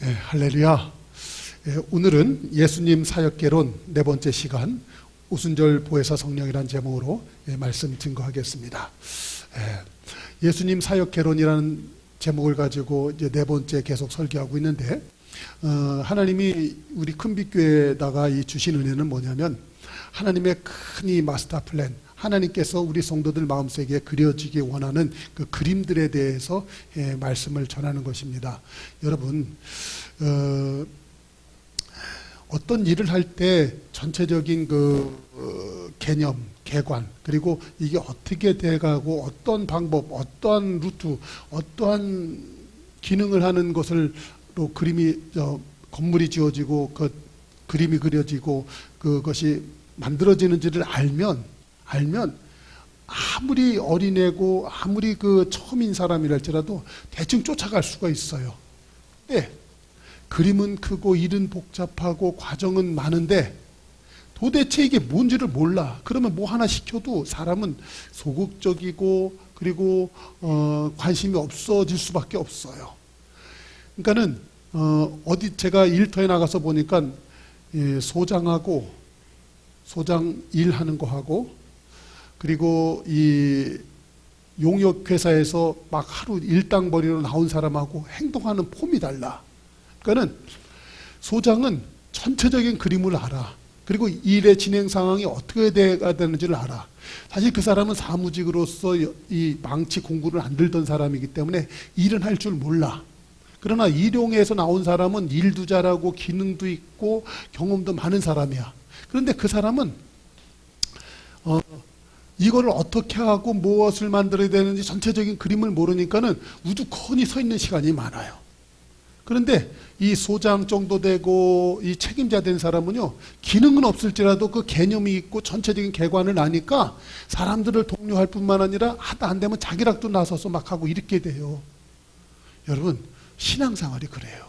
할렐루야. 오늘은 예수님 사역개론 네 번째 시간 오순절 보혜사 성령이라는 제목으로 말씀 증거하겠습니다. 예수님 사역개론이라는 제목을 가지고 이제 네 번째 계속 설교하고 있는데, 하나님이 우리 큰빛교회에다가 이 주신 은혜는 뭐냐면, 하나님의 큰 이 마스터 플랜, 하나님께서 우리 성도들 마음속에 그려지기 원하는 그 그림들에 대해서 말씀을 전하는 것입니다. 여러분, 어떤 일을 할 때 전체적인 개념, 개관, 그리고 이게 어떻게 돼가고 어떤 방법, 어떠한 루트, 어떠한 기능을 하는 것을 또 건물이 지어지고 그 그림이 그려지고 그것이 만들어지는지를 알면 아무리 어린애고 아무리 처음인 사람이랄지라도 대충 쫓아갈 수가 있어요. 네. 그림은 크고 일은 복잡하고 과정은 많은데 도대체 이게 뭔지를 몰라. 그러면 뭐 하나 시켜도 사람은 소극적이고 그리고 관심이 없어질 수밖에 없어요. 그러니까는 어디 제가 일터에 나가서 보니까 소장 일하는 거 하고, 그리고 이 용역회사에서 막 하루 일당벌이로 나온 사람하고 행동하는 폼이 달라. 그러니까는 소장은 전체적인 그림을 알아. 그리고 일의 진행 상황이 어떻게 돼야 되는지를 알아. 사실 그 사람은 사무직으로서 이 망치 공구를 안 들던 사람이기 때문에 일은 할 줄 몰라. 그러나 일용에서 나온 사람은 일도 잘하고 기능도 있고 경험도 많은 사람이야. 그런데 그 사람은 이거를 어떻게 하고 무엇을 만들어야 되는지 전체적인 그림을 모르니까는 우두커니 서 있는 시간이 많아요. 그런데 이 소장 정도 되고 이 책임자 된 사람은요, 기능은 없을지라도 그 개념이 있고 전체적인 개관을 아니까 사람들을 독려할 뿐만 아니라 하다 안 되면 자기락도 나서서 막 하고 이렇게 돼요. 여러분, 신앙생활이 그래요.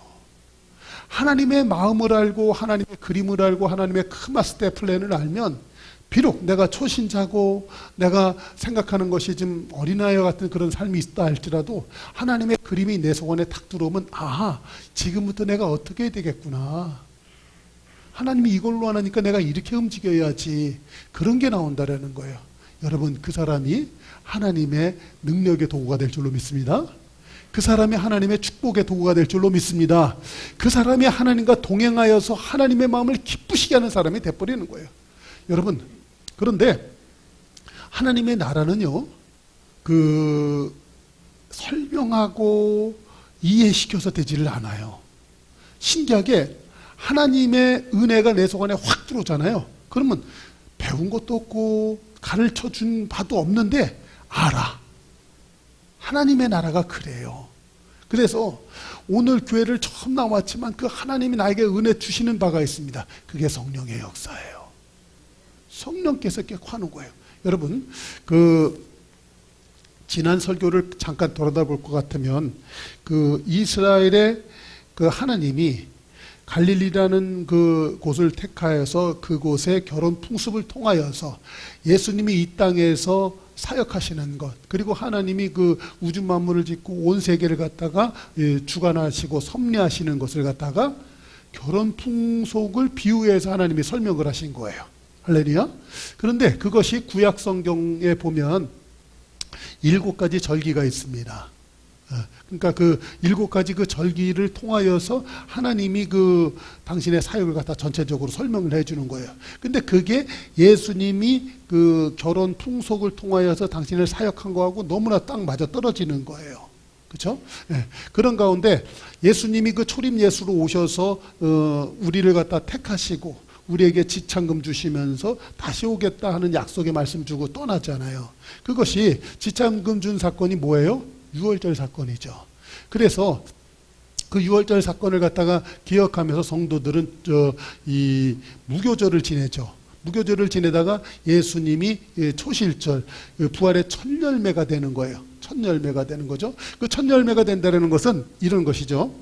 하나님의 마음을 알고 하나님의 그림을 알고 하나님의 큰 마스터 플랜을 알면, 비록 내가 초신자고 내가 생각하는 것이 좀 어린아이 같은 그런 삶이 있다 할지라도 하나님의 그림이 내 속안에 탁 들어오면, 아하, 지금부터 내가 어떻게 해야 되겠구나. 하나님이 이걸로 하니까 내가 이렇게 움직여야지. 그런 게 나온다라는 거예요. 여러분, 그 사람이 하나님의 능력의 도구가 될 줄로 믿습니다. 그 사람이 하나님의 축복의 도구가 될 줄로 믿습니다. 그 사람이 하나님과 동행하여서 하나님의 마음을 기쁘시게 하는 사람이 돼버리는 거예요. 여러분, 그런데 하나님의 나라는요, 설명하고 이해시켜서 되지를 않아요. 신기하게 하나님의 은혜가 내 속 안에 확 들어오잖아요. 그러면 배운 것도 없고 가르쳐 준 바도 없는데 알아. 하나님의 나라가 그래요. 그래서 오늘 교회를 처음 나왔지만 그 하나님이 나에게 은혜 주시는 바가 있습니다. 그게 성령의 역사예요. 성령께서 이렇게 하는 거예요. 여러분, 지난 설교를 잠깐 돌아다 볼 것 같으면, 이스라엘의 하나님이 갈릴리라는 곳을 택하여서 그곳의 결혼 풍습을 통하여서 예수님이 이 땅에서 사역하시는 것, 그리고 하나님이 우주 만물을 짓고 온 세계를 갖다가 주관하시고 섭리하시는 것을 갖다가 결혼 풍속을 비유해서 하나님이 설명을 하신 거예요. 할렐루야. 그런데 그것이 구약 성경에 보면 7가지 절기가 있습니다. 그러니까 7가지 절기를 통하여서 하나님이 당신의 사역을 갖다 전체적으로 설명을 해주는 거예요. 근데 그게 예수님이 결혼 풍속을 통하여서 당신을 사역한 거하고 너무나 딱 맞아 떨어지는 거예요. 그렇죠? 네. 그런 가운데 예수님이 초림 예수로 오셔서 우리를 갖다 택하시고 우리에게 지창금 주시면서 다시 오겠다 하는 약속의 말씀 주고 떠났잖아요. 그것이 지창금 준 사건이 뭐예요? 유월절 사건이죠. 그래서 그 유월절 사건을 갖다가 기억하면서 성도들은 이 무교절을 지내죠. 무교절을 지내다가 예수님이 초실절, 부활의 첫 열매가 되는 거예요. 첫 열매가 되는 거죠. 그 첫 열매가 된다는 것은 이런 것이죠.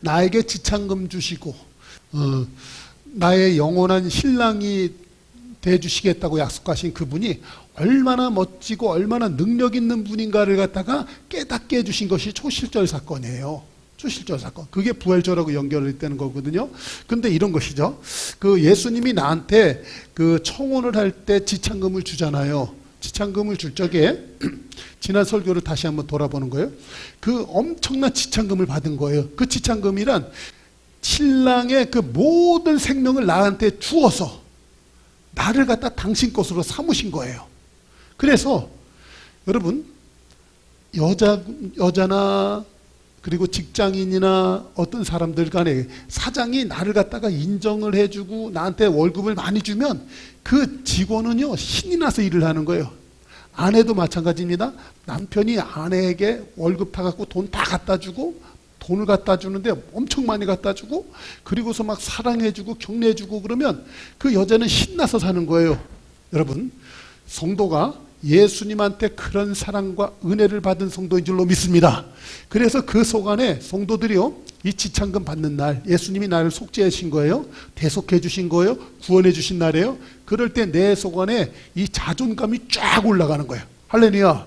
나에게 지창금 주시고 나의 영원한 신랑이 대주시겠다고 약속하신 그분이 얼마나 멋지고 얼마나 능력 있는 분인가를 갖다가 깨닫게 해주신 것이 초실절 사건이에요. 초실절 사건. 그게 부활절하고 연결이 되는 거거든요. 근데 이런 것이죠. 그 예수님이 나한테 그 청혼을 할 때 지참금을 주잖아요. 지참금을 줄 적에 지난 설교를 다시 한번 돌아보는 거예요. 그 엄청난 지참금을 받은 거예요. 그 지참금이란 신랑의 그 모든 생명을 나한테 주어서 나를 갖다 당신 것으로 삼으신 거예요. 그래서 여러분, 여자나 그리고 직장인이나 어떤 사람들 간에 사장이 나를 갖다가 인정을 해주고 나한테 월급을 많이 주면 그 직원은요, 신이 나서 일을 하는 거예요. 아내도 마찬가지입니다. 남편이 아내에게 월급 타갖고 돈 다 갖다 주고, 돈을 갖다 주는데 엄청 많이 갖다 주고, 그리고서 막 사랑해주고 격려해주고 그러면 그 여자는 신나서 사는 거예요. 여러분, 성도가 예수님한테 그런 사랑과 은혜를 받은 성도인 줄로 믿습니다. 그래서 그 속 안에 성도들이요, 이 지참금 받는 날, 예수님이 나를 속죄해 주신 거예요. 대속해 주신 거예요. 구원해 주신 날이에요. 그럴 때 내 속 안에 이 자존감이 쫙 올라가는 거예요. 할렐루야.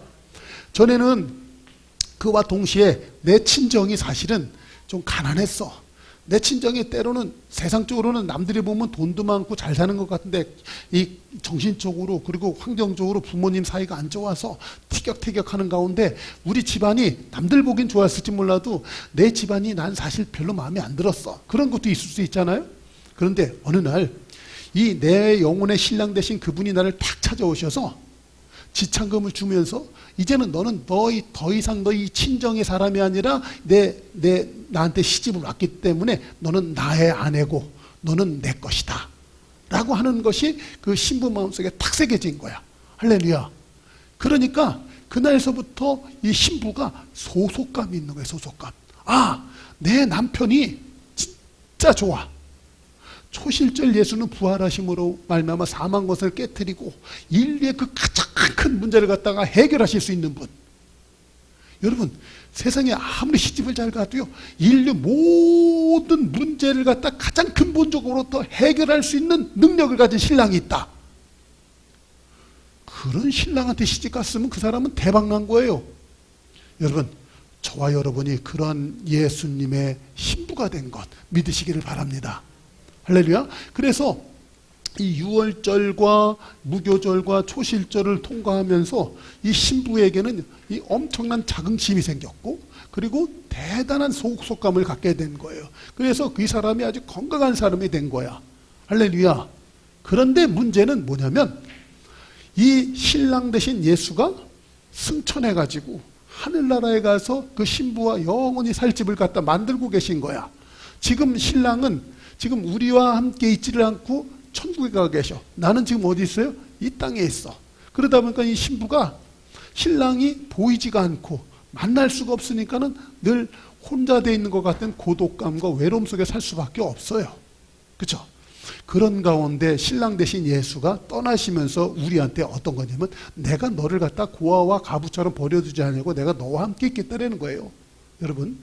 전에는 그와 동시에 내 친정이 사실은 좀 가난했어. 내 친정이 때로는 세상적으로는 남들이 보면 돈도 많고 잘 사는 것 같은데 이 정신적으로 그리고 환경적으로 부모님 사이가 안 좋아서 티격태격하는 가운데 우리 집안이 남들 보긴 좋았을지 몰라도 내 집안이 난 사실 별로 마음에 안 들었어. 그런 것도 있을 수 있잖아요. 그런데 어느 날 이 내 영혼의 신랑 되신 그분이 나를 탁 찾아오셔서 지참금을 주면서 이제는 너는 더 이상 너희 친정의 사람이 아니라 나한테 시집을 왔기 때문에 너는 나의 아내고 너는 내 것이다 라고 하는 것이 그 신부 마음속에 탁 새겨진 거야. 할렐루야. 그러니까 그날서부터 이 신부가 소속감이 있는 거야. 소속감. 아, 내 남편이 진짜 좋아. 초실절 예수는 부활하심으로 말미암아 사망 것을 깨트리고 인류의 그 가장 큰 문제를 갖다가 해결하실 수 있는 분. 여러분, 세상에 아무리 시집을 잘 가도요, 인류 모든 문제를 갖다 가장 근본적으로 더 해결할 수 있는 능력을 가진 신랑이 있다. 그런 신랑한테 시집 갔으면 그 사람은 대박난 거예요. 여러분, 저와 여러분이 그런 예수님의 신부가 된 것 믿으시기를 바랍니다. 할렐루야. 그래서 이 유월절과 무교절과 초실절을 통과하면서 이 신부에게는 이 엄청난 자긍심이 생겼고, 그리고 대단한 소속감을 갖게 된 거예요. 그래서 그 사람이 아주 건강한 사람이 된 거야. 할렐루야. 그런데 문제는 뭐냐면 이 신랑 대신 예수가 승천해가지고 하늘나라에 가서 그 신부와 영원히 살 집을 갖다 만들고 계신 거야. 지금 신랑은 지금 우리와 함께 있지를 않고 천국에 가 계셔. 나는 지금 어디 있어요? 이 땅에 있어. 그러다 보니까 이 신부가 신랑이 보이지가 않고 만날 수가 없으니까는 늘 혼자 돼 있는 것 같은 고독감과 외로움 속에 살 수밖에 없어요. 그렇죠? 그런 가운데 신랑 대신 예수가 떠나시면서 우리한테 어떤 거냐면 내가 너를 갖다 고아와 가부처럼 버려두지 않고 내가 너와 함께 있겠다라는 거예요. 여러분,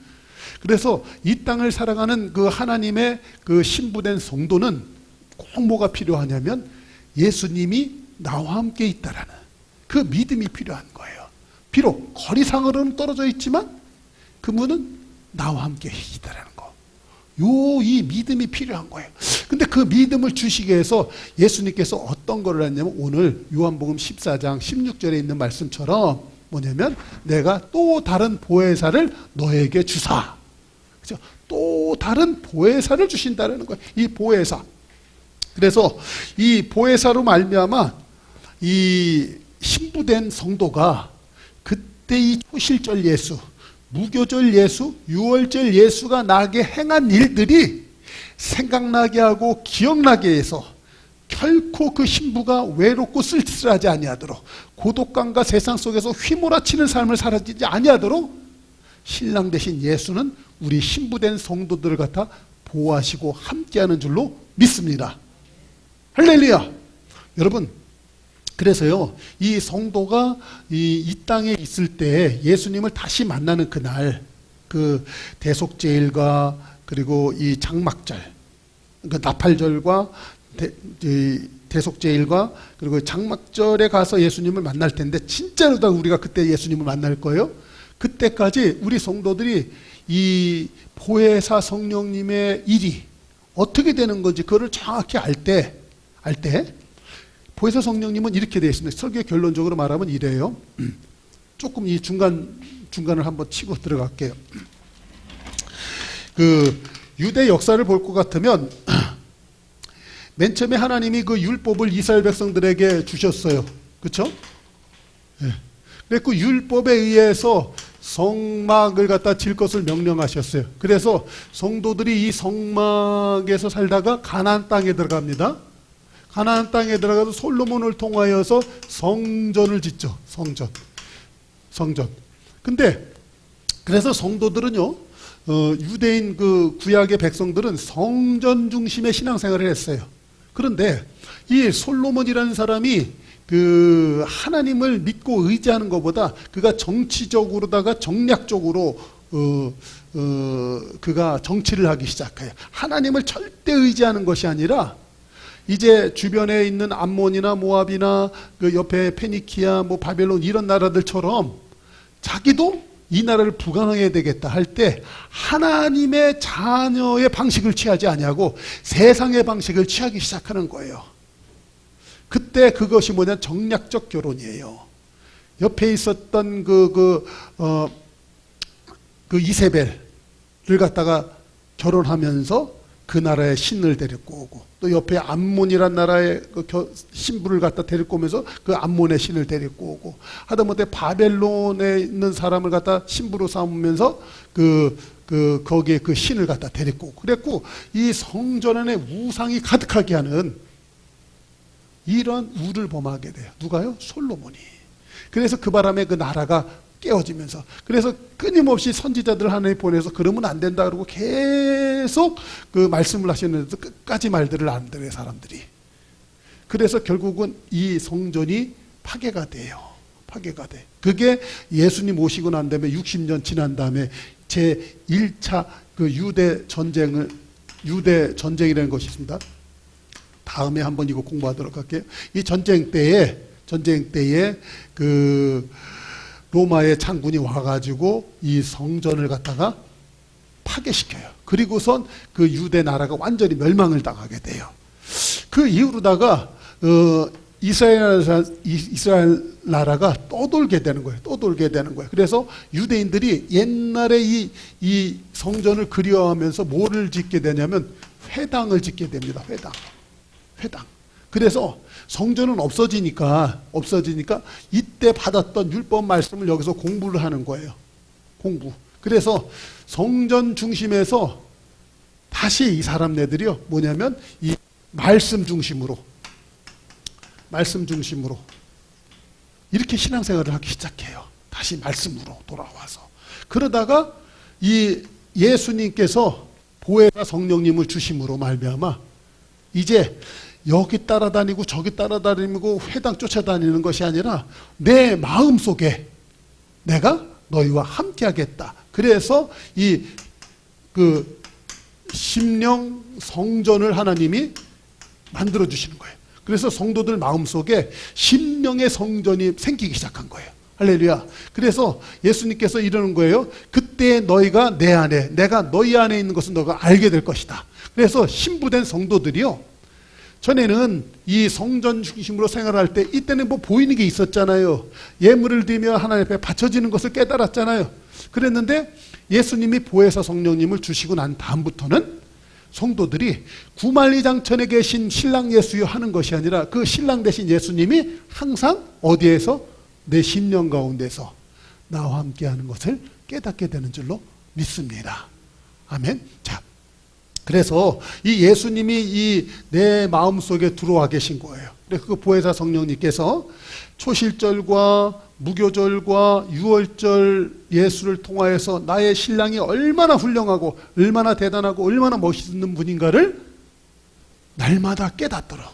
그래서 이 땅을 살아가는 그 하나님의 그 신부된 성도는 꼭 뭐가 필요하냐면 예수님이 나와 함께 있다라는 그 믿음이 필요한 거예요. 비록 거리상으로는 떨어져 있지만 그분은 나와 함께 있다라는 거. 이 믿음이 필요한 거예요. 근데 그 믿음을 주시기 위해서 예수님께서 어떤 거를 했냐면 오늘 요한복음 14장 16절에 있는 말씀처럼 뭐냐면 내가 또 다른 보혜사를 너에게 주사. 그죠? 또 다른 보혜사를 주신다는 거예요. 이 보혜사. 그래서 이 보혜사로 말미암아 이 신부된 성도가 그때 이 초실절 예수, 무교절 예수, 유월절 예수가 나에게 행한 일들이 생각나게 하고 기억나게 해서 결코 그 신부가 외롭고 쓸쓸하지 아니하도록 고독감과 세상 속에서 휘몰아치는 삶을 살아지지 아니하도록 신랑 대신 예수는 우리 신부된 성도들을 갖다 보호하시고 함께하는 줄로 믿습니다. 할렐루야. 여러분, 그래서요 이 성도가 이 땅에 있을 때 예수님을 다시 만나는 그날 그 대속제일과 그리고 이 장막절, 그러니까 나팔절과 대속제일과 그리고 장막절에 가서 예수님을 만날 텐데 진짜로 다 우리가 그때 예수님을 만날 거예요. 그때까지 우리 성도들이 이 보혜사 성령님의 일이 어떻게 되는 건지 그거를 정확히 알 때 보혜사 성령님은 이렇게 되어 있습니다. 설교 결론적으로 말하면 이래요. 조금 이 중간을 한번 치고 들어갈게요. 그 유대 역사를 볼 것 같으면 맨 처음에 하나님이 그 율법을 이스라엘 백성들에게 주셨어요. 그렇죠? 예. 그래서 그 율법에 의해서 성막을 갖다 질 것을 명령하셨어요. 그래서 성도들이 이 성막에서 살다가 가나안 땅에 들어갑니다. 가나안 땅에 들어가서 솔로몬을 통하여서 성전을 짓죠. 성전. 근데 그래서 성도들은요, 유대인 그 구약의 백성들은 성전 중심의 신앙생활을 했어요. 그런데 이 솔로몬이라는 사람이 그 하나님을 믿고 의지하는 것보다 그가 정치적으로다가 정략적으로 그가 정치를 하기 시작해요. 하나님을 절대 의지하는 것이 아니라 이제 주변에 있는 암몬이나 모압이나 그 옆에 페니키아, 뭐 바벨론 이런 나라들처럼 자기도 이 나라를 부강해야 되겠다 할 때 하나님의 자녀의 방식을 취하지 아니하고 세상의 방식을 취하기 시작하는 거예요. 그때 그것이 뭐냐, 정략적 결혼이에요. 옆에 있었던 그 이세벨을 갖다가 결혼하면서 그 나라의 신을 데리고 오고, 또 옆에 암몬이란 나라의 그 신부를 갖다 데리고 오면서 그 암몬의 신을 데리고 오고, 하다못해 바벨론에 있는 사람을 갖다 신부로 삼으면서 거기에 그 신을 갖다 데리고 오고, 그랬고 이 성전 안에 우상이 가득하게 하는 이런 우를 범하게 돼요. 누가요? 솔로몬이. 그래서 그 바람에 그 나라가 깨어지면서, 그래서 끊임없이 선지자들 하나님 보내서 그러면 안 된다 그러고 계속 그 말씀을 하시는데도 끝까지 말들을 안 들어요, 사람들이. 그래서 결국은 이 성전이 파괴가 돼요. 파괴가 돼. 그게 예수님 오시고 난 다음에 60년 지난 다음에 제 1차 그 유대 전쟁이라는 것이 있습니다. 다음에 한번 이거 공부하도록 할게요. 이 전쟁 때에 그 로마의 장군이 와가지고 이 성전을 갖다가 파괴시켜요. 그리고선 그 유대 나라가 완전히 멸망을 당하게 돼요. 그 이후로다가 이스라엘 나라가 떠돌게 되는 거예요. 그래서 유대인들이 옛날에 이 성전을 그리워하면서 뭐를 짓게 되냐면 회당을 짓게 됩니다. 회당. 그래서 성전은 없어지니까 이때 받았던 율법 말씀을 여기서 공부를 하는 거예요. 공부. 그래서 성전 중심에서 다시 이 사람네들이요, 뭐냐면 이 말씀 중심으로 이렇게 신앙생활을 하기 시작해요. 다시 말씀으로 돌아와서. 그러다가 이 예수님께서 보혜사 성령님을 주심으로 말미암아 이제 여기 따라다니고 저기 따라다니고 회당 쫓아다니는 것이 아니라 내 마음속에 내가 너희와 함께 하겠다. 그래서 그 심령 성전을 하나님이 만들어 주시는 거예요. 그래서 성도들 마음속에 심령의 성전이 생기기 시작한 거예요. 할렐루야. 그래서 예수님께서 이러는 거예요. 그때 너희가 내 안에, 내가 너희 안에 있는 것은 너가 알게 될 것이다. 그래서 신부된 성도들이요, 전에는 이 성전 중심으로 생활할 때 이때는 뭐 보이는 게 있었잖아요. 예물을 드리며 하나님 앞에 바쳐지는 것을 깨달았잖아요. 그랬는데 예수님이 보혜사 성령님을 주시고 난 다음부터는 성도들이 구만리장천에 계신 신랑 예수여 하는 것이 아니라 그 신랑 대신 예수님이 항상 어디에서? 내 심령 가운데서 나와 함께 하는 것을 깨닫게 되는 줄로 믿습니다. 아멘. 자, 그래서 이 예수님이 이 내 마음속에 들어와 계신 거예요. 그래서 그 보혜사 성령님께서 초실절과 무교절과 유월절 예수를 통하여서 나의 신랑이 얼마나 훌륭하고 얼마나 대단하고 얼마나 멋있는 분인가를 날마다 깨닫도록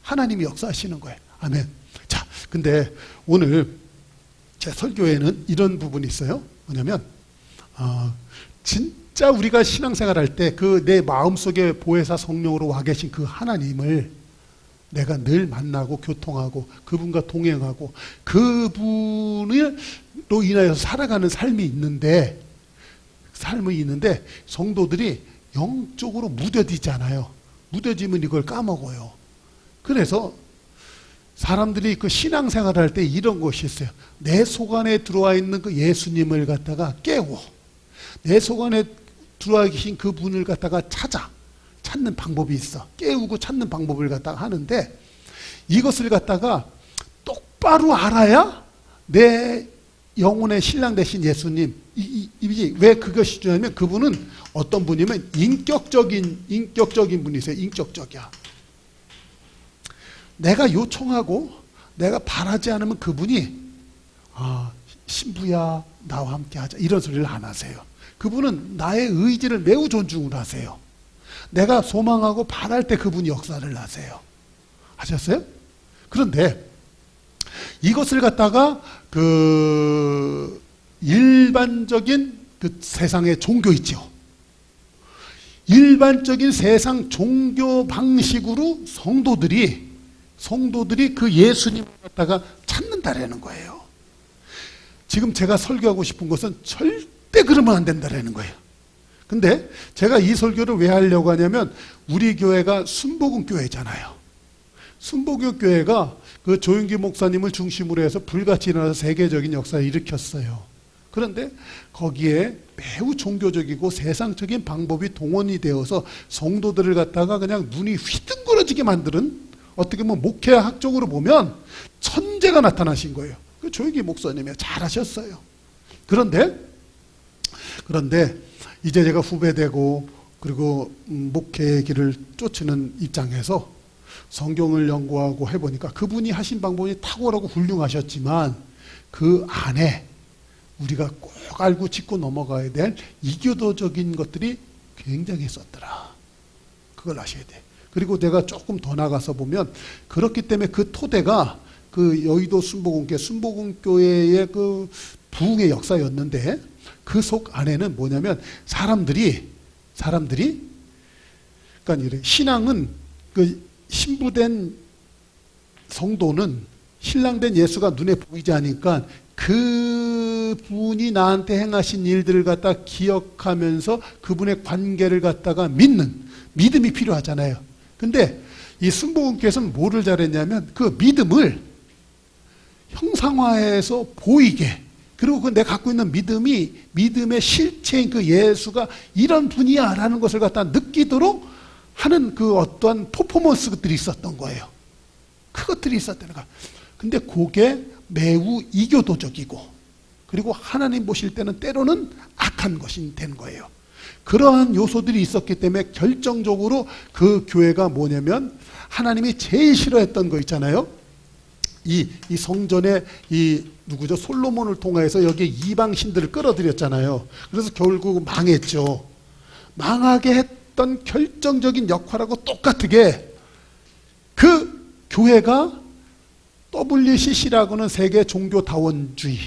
하나님이 역사하시는 거예요. 아멘. 자, 근데 오늘 제 설교에는 이런 부분이 있어요. 뭐냐면 진짜 우리가 신앙생활 할 때 그 내 마음속에 보혜사 성령으로 와 계신 그 하나님을 내가 늘 만나고 교통하고 그분과 동행하고 그분으로 인하여서 살아가는 삶이 있는데 삶이 있는데 성도들이 영적으로 무뎌지잖아요. 무뎌지면 이걸 까먹어요. 그래서 사람들이 그 신앙생활을 할 때 이런 것이 있어요. 내 속 안에 들어와 있는 그 예수님을 갖다가 깨워. 내 속 안에 들어와 계신 그 분을 갖다가 찾는 방법이 있어. 깨우고 찾는 방법을 갖다가 하는데 이것을 갖다가 똑바로 알아야 내 영혼의 신랑 되신 예수님, 왜 그것이 중요하냐면 그분은 어떤 분이면 인격적인 분이세요. 인격적이야. 내가 요청하고 내가 바라지 않으면 그분이 신부야 나와 함께 하자 이런 소리를 안 하세요. 그분은 나의 의지를 매우 존중을 하세요. 내가 소망하고 바랄 때 그분이 역사를 하세요. 아셨어요? 그런데 이것을 갖다가 그 일반적인 그 세상의 종교 있죠. 일반적인 세상 종교 방식으로 성도들이 그 예수님을 갖다가 찾는다라는 거예요. 지금 제가 설교하고 싶은 것은 절대 그러면 안 된다라는 거예요. 근데 제가 이 설교를 왜 하려고 하냐면 우리 교회가 순복음 교회잖아요. 순복음 교회가 그 조윤기 목사님을 중심으로 해서 불같이 일어나서 세계적인 역사를 일으켰어요. 그런데 거기에 매우 종교적이고 세상적인 방법이 동원이 되어서 성도들을 갖다가 그냥 눈이 휘둥그러지게 만드는, 어떻게 보면 목회학적으로 보면 천재가 나타나신 거예요. 그 조윤기 목사님이 잘하셨어요. 그런데 이제 제가 후배되고 그리고 목회의 길을 쫓는 입장에서 성경을 연구하고 해보니까 그분이 하신 방법이 탁월하고 훌륭하셨지만 그 안에 우리가 꼭 알고 짚고 넘어가야 될 이교도적인 것들이 굉장히 있었더라. 그걸 아셔야 돼. 그리고 내가 조금 더 나가서 보면 그렇기 때문에 그 토대가 그 여의도 순복음교회의 그 부흥의 역사였는데 그 속 안에는 뭐냐면 사람들이 그러니까 신앙은 그 신부된 성도는 신랑된 예수가 눈에 보이지 않으니까 그 분이 나한테 행하신 일들을 갖다 기억하면서 그분의 관계를 갖다가 믿는 믿음이 필요하잖아요. 근데 이 순복음교회에서는 뭐를 잘했냐면 그 믿음을 형상화해서 보이게, 그리고 그 내가 갖고 있는 믿음의 실체인 그 예수가 이런 분이야 라는 것을 갖다 느끼도록 하는 그 어떠한 퍼포먼스들이 있었던 거예요. 그것들이 있었다는 거예요. 근데 그게 매우 이교도적이고 그리고 하나님 보실 때는 때로는 악한 것이 된 거예요. 그러한 요소들이 있었기 때문에 결정적으로 그 교회가 뭐냐면 하나님이 제일 싫어했던 거 있잖아요. 이 성전에 누구죠? 솔로몬을 통해서 여기에 이방 신들을 끌어들였잖아요. 그래서 결국 망했죠. 망하게 했던 결정적인 역할하고 똑같게 그 교회가 WCC라고는 세계 종교 다원주의,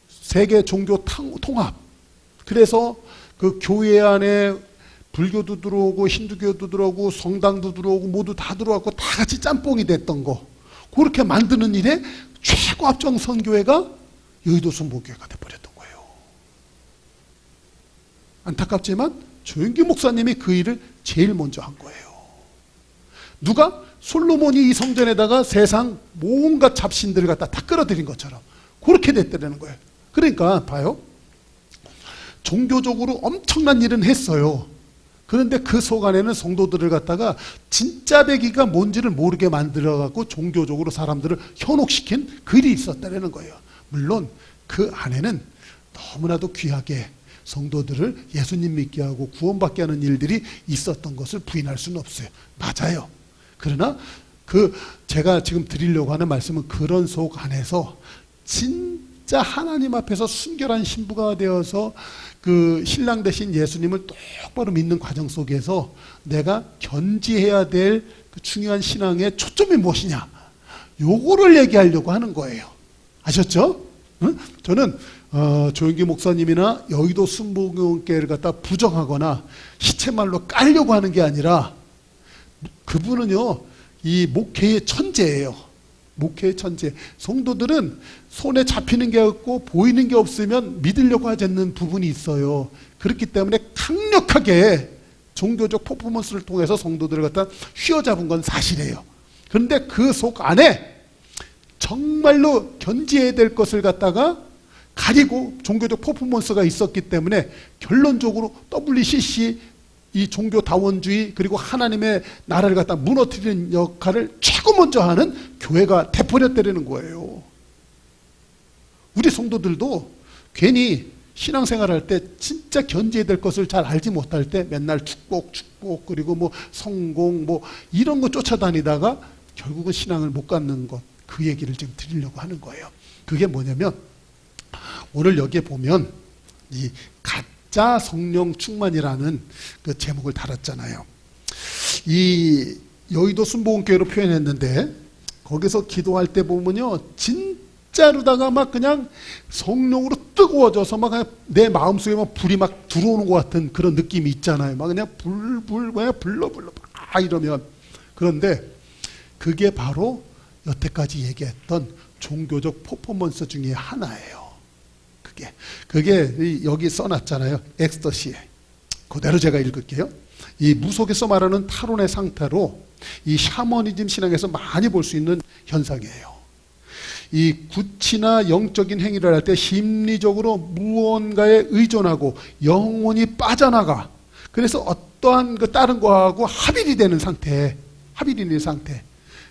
세계 종교 통합. 그래서 그 교회 안에 불교도 들어오고 힌두교도 들어오고 성당도 들어오고 모두 다 들어왔고 다 같이 짬뽕이 됐던 거. 그렇게 만드는 일에 최고 앞장선 교회가 여의도 순복음교회가 돼버렸던 거예요. 안타깝지만 조윤기 목사님이 그 일을 제일 먼저 한 거예요. 누가? 솔로몬이 이 성전에다가 세상 온갖 잡신들을 갖다 다 끌어들인 것처럼 그렇게 됐다는 거예요. 그러니까 봐요. 종교적으로 엄청난 일은 했어요. 그런데 그 속 안에는 성도들을 갖다가 진짜 배기가 뭔지를 모르게 만들어갖고 종교적으로 사람들을 현혹시킨 그 일이 있었다는 거예요. 물론 그 안에는 너무나도 귀하게 성도들을 예수님 믿게 하고 구원받게 하는 일들이 있었던 것을 부인할 수는 없어요. 맞아요. 그러나 제가 지금 드리려고 하는 말씀은 그런 속 안에서 진짜 하나님 앞에서 순결한 신부가 되어서 그 신랑 되신 예수님을 똑바로 믿는 과정 속에서 내가 견지해야 될 그 중요한 신앙의 초점이 무엇이냐, 요거를 얘기하려고 하는 거예요. 아셨죠? 응? 저는 조윤기 목사님이나 여의도 순복음교회를 갖다 부정하거나 시체말로 깔려고 하는 게 아니라 그분은요 이 목회의 천재예요. 목회의 천재. 성도들은 손에 잡히는 게 없고 보이는 게 없으면 믿으려고 하지 않는 부분이 있어요. 그렇기 때문에 강력하게 종교적 퍼포먼스를 통해서 성도들을 갖다 휘어잡은 건 사실이에요. 그런데 그 속 안에 정말로 견지해야 될 것을 갖다가 가리고 종교적 퍼포먼스가 있었기 때문에 결론적으로 WCC 이 종교다원주의 그리고 하나님의 나라를 갖다 무너뜨리는 역할을 최고 먼저 하는 교회가 돼버렸다는 거예요. 우리 성도들도 괜히 신앙생활할 때 진짜 견제해야 될 것을 잘 알지 못할 때 맨날 축복 그리고 뭐 성공 뭐 이런 거 쫓아다니다가 결국은 신앙을 못 갖는 것, 그 얘기를 지금 드리려고 하는 거예요. 그게 뭐냐면 오늘 여기에 보면 이 가짜 성령 충만이라는 그 제목을 달았잖아요. 이 여의도 순복음교회로 표현했는데 거기서 기도할 때 보면요 진짜로다가 막 그냥 성령으로 뜨거워져서 막 그냥 내 마음속에 막 불이 막 들어오는 것 같은 그런 느낌이 있잖아요. 막 그냥 불러 이러면. 그런데 그게 바로 여태까지 얘기했던 종교적 퍼포먼스 중에 하나예요. 그게 여기 써놨잖아요. 엑스터시에. 그대로 제가 읽을게요. 이 무속에서 말하는 탈원의 상태로 이 샤머니즘 신앙에서 많이 볼 수 있는 현상이에요. 이 구치나 영적인 행위를 할 때 심리적으로 무언가에 의존하고 영혼이 빠져나가. 그래서 어떠한 그 다른 거하고 합일이 되는 상태.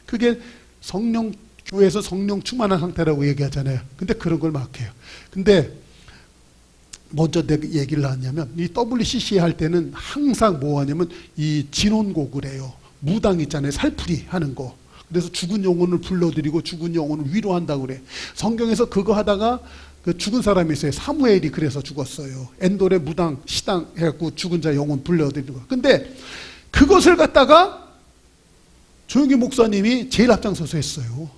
그게 성령 교회에서 성령 충만한 상태라고 얘기하잖아요. 근데 그런 걸 막 해요. 근데 먼저 내가 얘기를 하냐면 이 WCC 할 때는 항상 뭐 하냐면 이 진혼곡을 해요. 무당 있잖아요. 살풀이 하는 거. 그래서 죽은 영혼을 불러들이고 죽은 영혼을 위로한다고 그래. 성경에서 그거 하다가 그 죽은 사람이 있어요. 사무엘이 그래서 죽었어요. 엔돌의 무당 시당 해갖고 죽은 자 영혼 불러들이는 거. 근데 그것을 갖다가 조용기 목사님이 제일 앞장서서 했어요.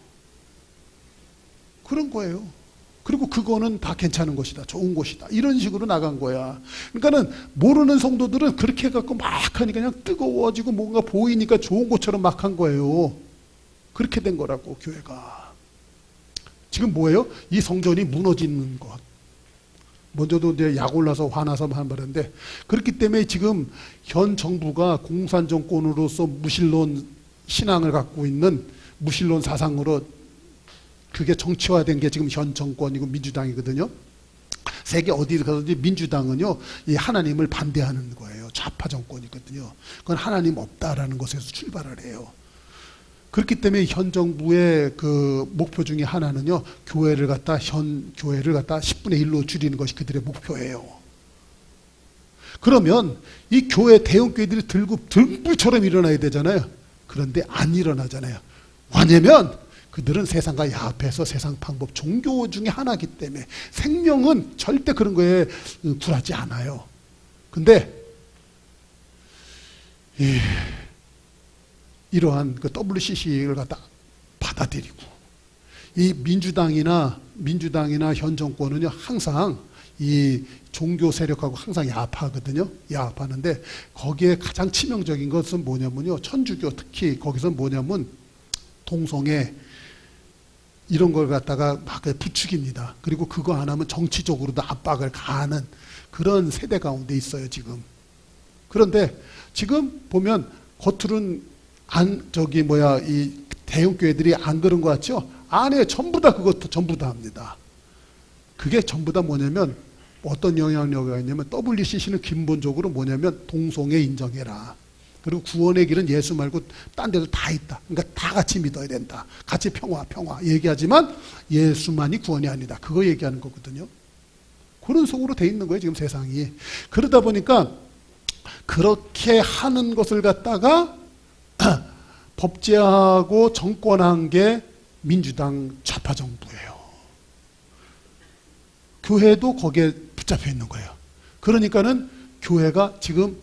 그런 거예요. 그리고 그거는 다 괜찮은 것이다. 좋은 것이다. 이런 식으로 나간 거야. 그러니까는 모르는 성도들은 그렇게 해갖고 막 하니까 그냥 뜨거워지고 뭔가 보이니까 좋은 것처럼 막 한 거예요. 그렇게 된 거라고 교회가. 지금 뭐예요? 이 성전이 무너지는 것. 먼저도 이제 약 올라서 화나서 한 말인데 그렇기 때문에 지금 현 정부가 공산 정권으로서 무신론 신앙을 갖고 있는 무신론 사상으로 그게 정치화된 게 지금 현 정권이고 민주당이거든요. 세계 어디 가든지 민주당은요, 이 하나님을 반대하는 거예요. 좌파 정권이거든요. 그건 하나님 없다라는 것에서 출발을 해요. 그렇기 때문에 현 정부의 그 목표 중에 하나는요, 현 교회를 갖다 10분의 1로 줄이는 것이 그들의 목표예요. 그러면 이 교회 대형교회들이 등불처럼 일어나야 되잖아요. 그런데 안 일어나잖아요. 왜냐면 그들은 세상과 야합해서 세상 방법, 종교 중에 하나이기 때문에 생명은 절대 그런 거에 굴하지 않아요. 근데 이러한 그 WCC를 갖다 받아들이고 이 민주당이나 현 정권은요 항상 이 종교 세력하고 항상 야합하거든요. 야합하는데 거기에 가장 치명적인 것은 뭐냐면요, 천주교 특히 거기서 뭐냐면 동성애 이런 걸 갖다가 막 부추깁니다. 그리고 그거 안 하면 정치적으로도 압박을 가하는 그런 세대 가운데 있어요 지금. 그런데 지금 보면 겉으로는 이 대형 교회들이 안 그런 것 같죠? 안에 전부 다 그것도 전부 다 합니다. 그게 전부 다 뭐냐면 어떤 영향력이 있냐면 WCC는 근본적으로 뭐냐면 동성애 인정해라. 그리고 구원의 길은 예수 말고 딴 데도 다 있다. 그러니까 다 같이 믿어야 된다. 같이 평화 얘기하지만 예수만이 구원이 아니다. 그거 얘기하는 거거든요. 그런 속으로 돼 있는 거예요 지금 세상이. 그러다 보니까 그렇게 하는 것을 갖다가 법제하고 정권한 게 민주당 좌파 정부예요. 교회도 거기에 붙잡혀 있는 거예요. 그러니까는 교회가 지금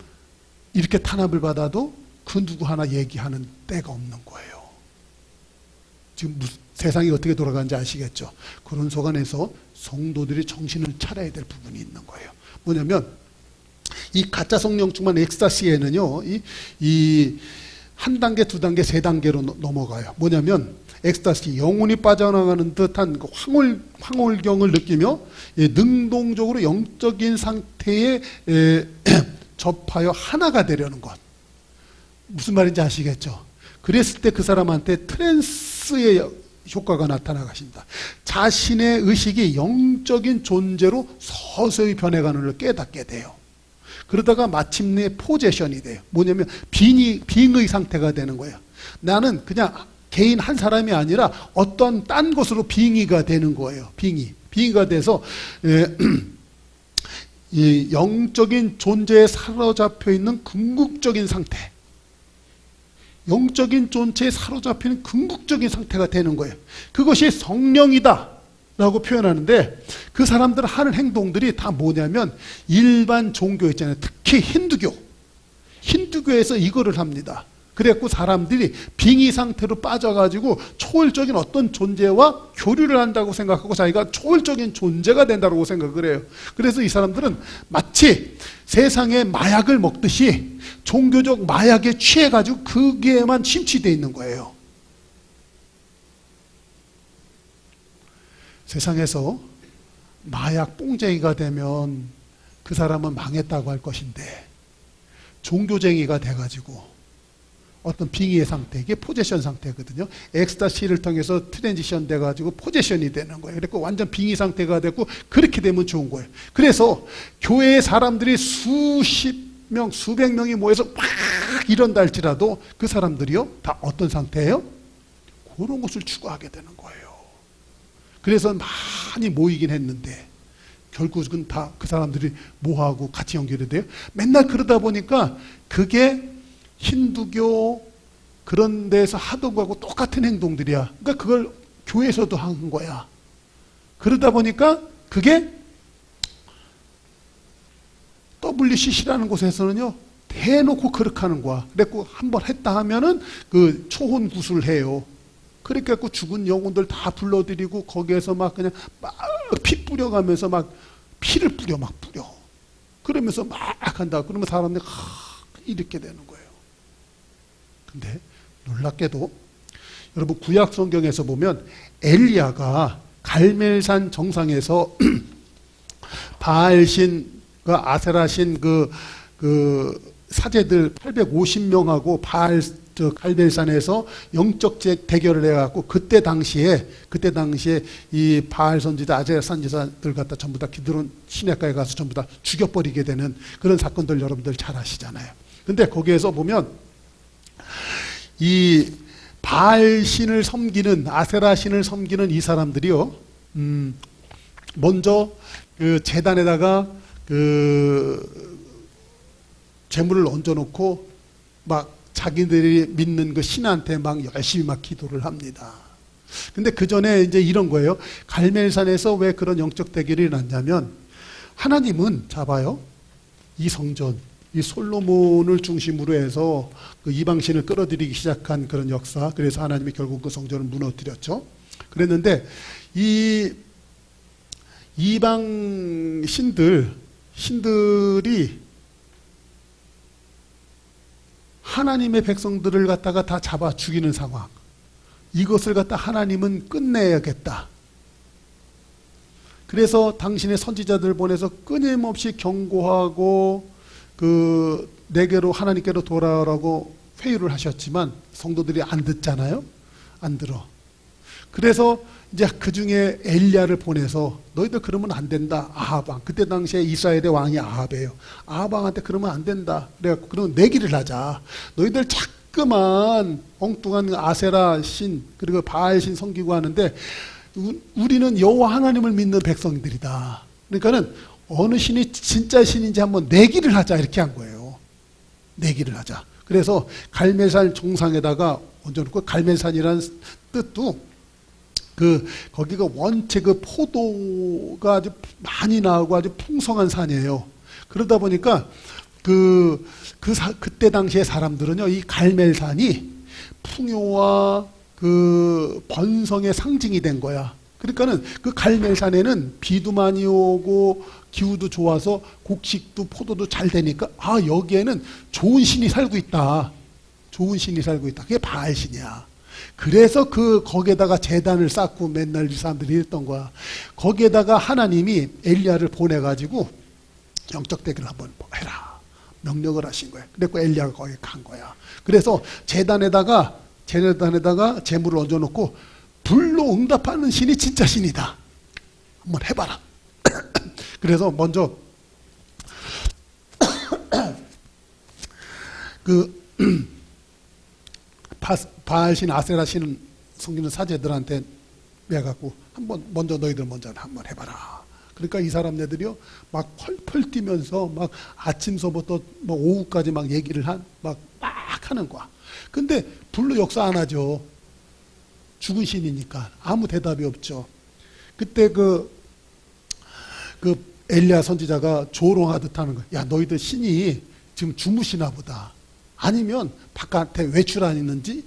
이렇게 탄압을 받아도 그 누구 하나 얘기하는 때가 없는 거예요. 지금 세상이 어떻게 돌아가는지 아시겠죠? 그런 속안에서 성도들이 정신을 차려야 될 부분이 있는 거예요. 뭐냐면 이 가짜 성령 충만 엑스타시에는요, 이 한 단계, 두 단계, 세 단계로 넘어가요. 뭐냐면 엑스타시, 영혼이 빠져나가는 듯한 그 황홀경을 느끼며 능동적으로 영적인 상태에 접하여 하나가 되려는 것. 무슨 말인지 아시겠죠? 그랬을 때 그 사람한테 트랜스의 효과가 나타나가신다. 자신의 의식이 영적인 존재로 서서히 변해가는 걸 깨닫게 돼요. 그러다가 마침내 포제션이 돼요. 뭐냐면 빙의 상태가 되는 거예요. 나는 그냥 개인 한 사람이 아니라 어떤 딴 것으로 빙의가 되는 거예요. 빙의가 돼서 이 영적인 존재에 사로잡혀 있는 궁극적인 상태, 영적인 존재에 사로잡히는 궁극적인 상태가 되는 거예요. 그것이 성령이다 라고 표현하는데, 그 사람들 하는 행동들이 다 뭐냐면 일반 종교 있잖아요. 특히 힌두교에서 이거를 합니다. 그래갖고 사람들이 빙의 상태로 빠져가지고 초월적인 어떤 존재와 교류를 한다고 생각하고 자기가 초월적인 존재가 된다고 생각을 해요. 그래서 이 사람들은 마치 세상의 마약을 먹듯이 종교적 마약에 취해가지고 거기에만 심취되어 있는 거예요. 세상에서 마약 뽕쟁이가 되면 그 사람은 망했다고 할 것인데, 종교쟁이가 돼가지고 어떤 빙의의 상태, 이게 포제션 상태거든요. 엑스타시를 통해서 트랜지션 돼가지고 포제션이 되는 거예요. 그래서 완전 빙의 상태가 되고, 그렇게 되면 좋은 거예요. 그래서 교회의 사람들이 수십 명, 수백 명이 모여서 막 이런다 할지라도 그 사람들이요, 다 어떤 상태예요? 그런 것을 추구하게 되는 거예요. 그래서 많이 모이긴 했는데 결국은 다 그 사람들이 뭐하고 같이 연결이 돼요? 맨날 그러다 보니까 그게 힌두교 그런 데서 하던 거하고 똑같은 행동들이야. 그러니까 그걸 교회에서도 한 거야. 그러다 보니까 그게 WCC라는 곳에서는요, 대놓고 그렇게 하는 거야. 그래갖고 한번 했다 하면은 그 초혼 구술을 해요. 그러니까 죽은 영혼들 다 불러들이고 거기에서 막 그냥 막 피 뿌려가면서 막 피를 뿌려. 그러면서 막 한다. 그러면 사람들이 이렇게 되는 거예요. 근데 놀랍게도 여러분, 구약 성경에서 보면 엘리야가 갈멜산 정상에서 바알신과 아세라신 그 사제들 850명하고 갈멜산에서 영적 대결을 해갖고 그때 당시에 이 바알 선지자, 아세라 선지자들 갖다 전부 다 기드론 시내가에 가서 전부 다 죽여버리게 되는 그런 사건들 여러분들 잘 아시잖아요. 근데 거기에서 보면 이 바알 신을 섬기는, 아세라 신을 섬기는 이 사람들이요, 먼저 그 제단에다가 그 재물을 얹어놓고 막 자기들이 믿는 그 신한테 막 열심히 막 기도를 합니다. 근데 그 전에 이제 이런 거예요. 갈멜산에서 왜 그런 영적 대결이 일어났냐면, 하나님은 잡아요, 이 성전, 이 솔로몬을 중심으로 해서 그 이방신을 끌어들이기 시작한 그런 역사. 그래서 하나님이 결국 그 성전을 무너뜨렸죠. 그랬는데 이 이방 신들이 하나님의 백성들을 갖다가 다 잡아 죽이는 상황. 이것을 갖다 하나님은 끝내야겠다. 그래서 당신의 선지자들 보내서 끊임없이 경고하고 내게로, 하나님께로 돌아오라고 회유를 하셨지만 성도들이 안 듣잖아요. 안 들어. 그래서 이제 그 중에 엘리야를 보내서 너희들 그러면 안 된다. 아합왕, 그때 당시에 이스라엘의 왕이 아합이에요. 아합왕한테 그러면 안 된다. 그래갖고 그러면 내기를 하자. 너희들 자꾸만 엉뚱한 아세라 신 그리고 바알 신 섬기고 하는데 우리는 여호와 하나님을 믿는 백성들이다. 그러니까는 어느 신이 진짜 신인지 한번 내기를 하자, 이렇게 한 거예요. 내기를 하자. 그래서 갈멜산 정상에다가 얹어놓고, 갈멜산이라는 뜻도 거기가 원체 그 포도가 아주 많이 나오고 아주 풍성한 산이에요. 그러다 보니까 그때 당시의 사람들은요, 이 갈멜산이 풍요와 그 번성의 상징이 된 거야. 그러니까는 그 갈멜산에는 비도 많이 오고 기후도 좋아서 곡식도 포도도 잘 되니까, 여기에는 좋은 신이 살고 있다. 좋은 신이 살고 있다. 그게 바알신이야. 그래서 거기에다가 제단을 쌓고 맨날 이 사람들이 했던 거야. 거기에다가 하나님이 엘리야를 보내가지고 영적 대결을 한번 해라 명령을 하신 거예요. 그래서 엘리야가 거기 간 거야. 그래서 제단에다가 재물을 얹어놓고 불로 응답하는 신이 진짜 신이다. 한번 해봐라. 그래서 먼저 바알신 아세라신 섬기는 사제들한테 매갖고 먼저 너희들 먼저 한번 해봐라. 그러니까 이 사람네들이요 막 펄펄 뛰면서 막 아침서부터 뭐 오후까지 막 얘기를 막 하는 거야. 근데 불로 역사 안 하죠. 죽은 신이니까 아무 대답이 없죠. 그때 그 엘리야 선지자가 조롱하듯 하는 거야. 야, 너희들 신이 지금 주무시나 보다. 아니면 바깥에 외출 안 있는지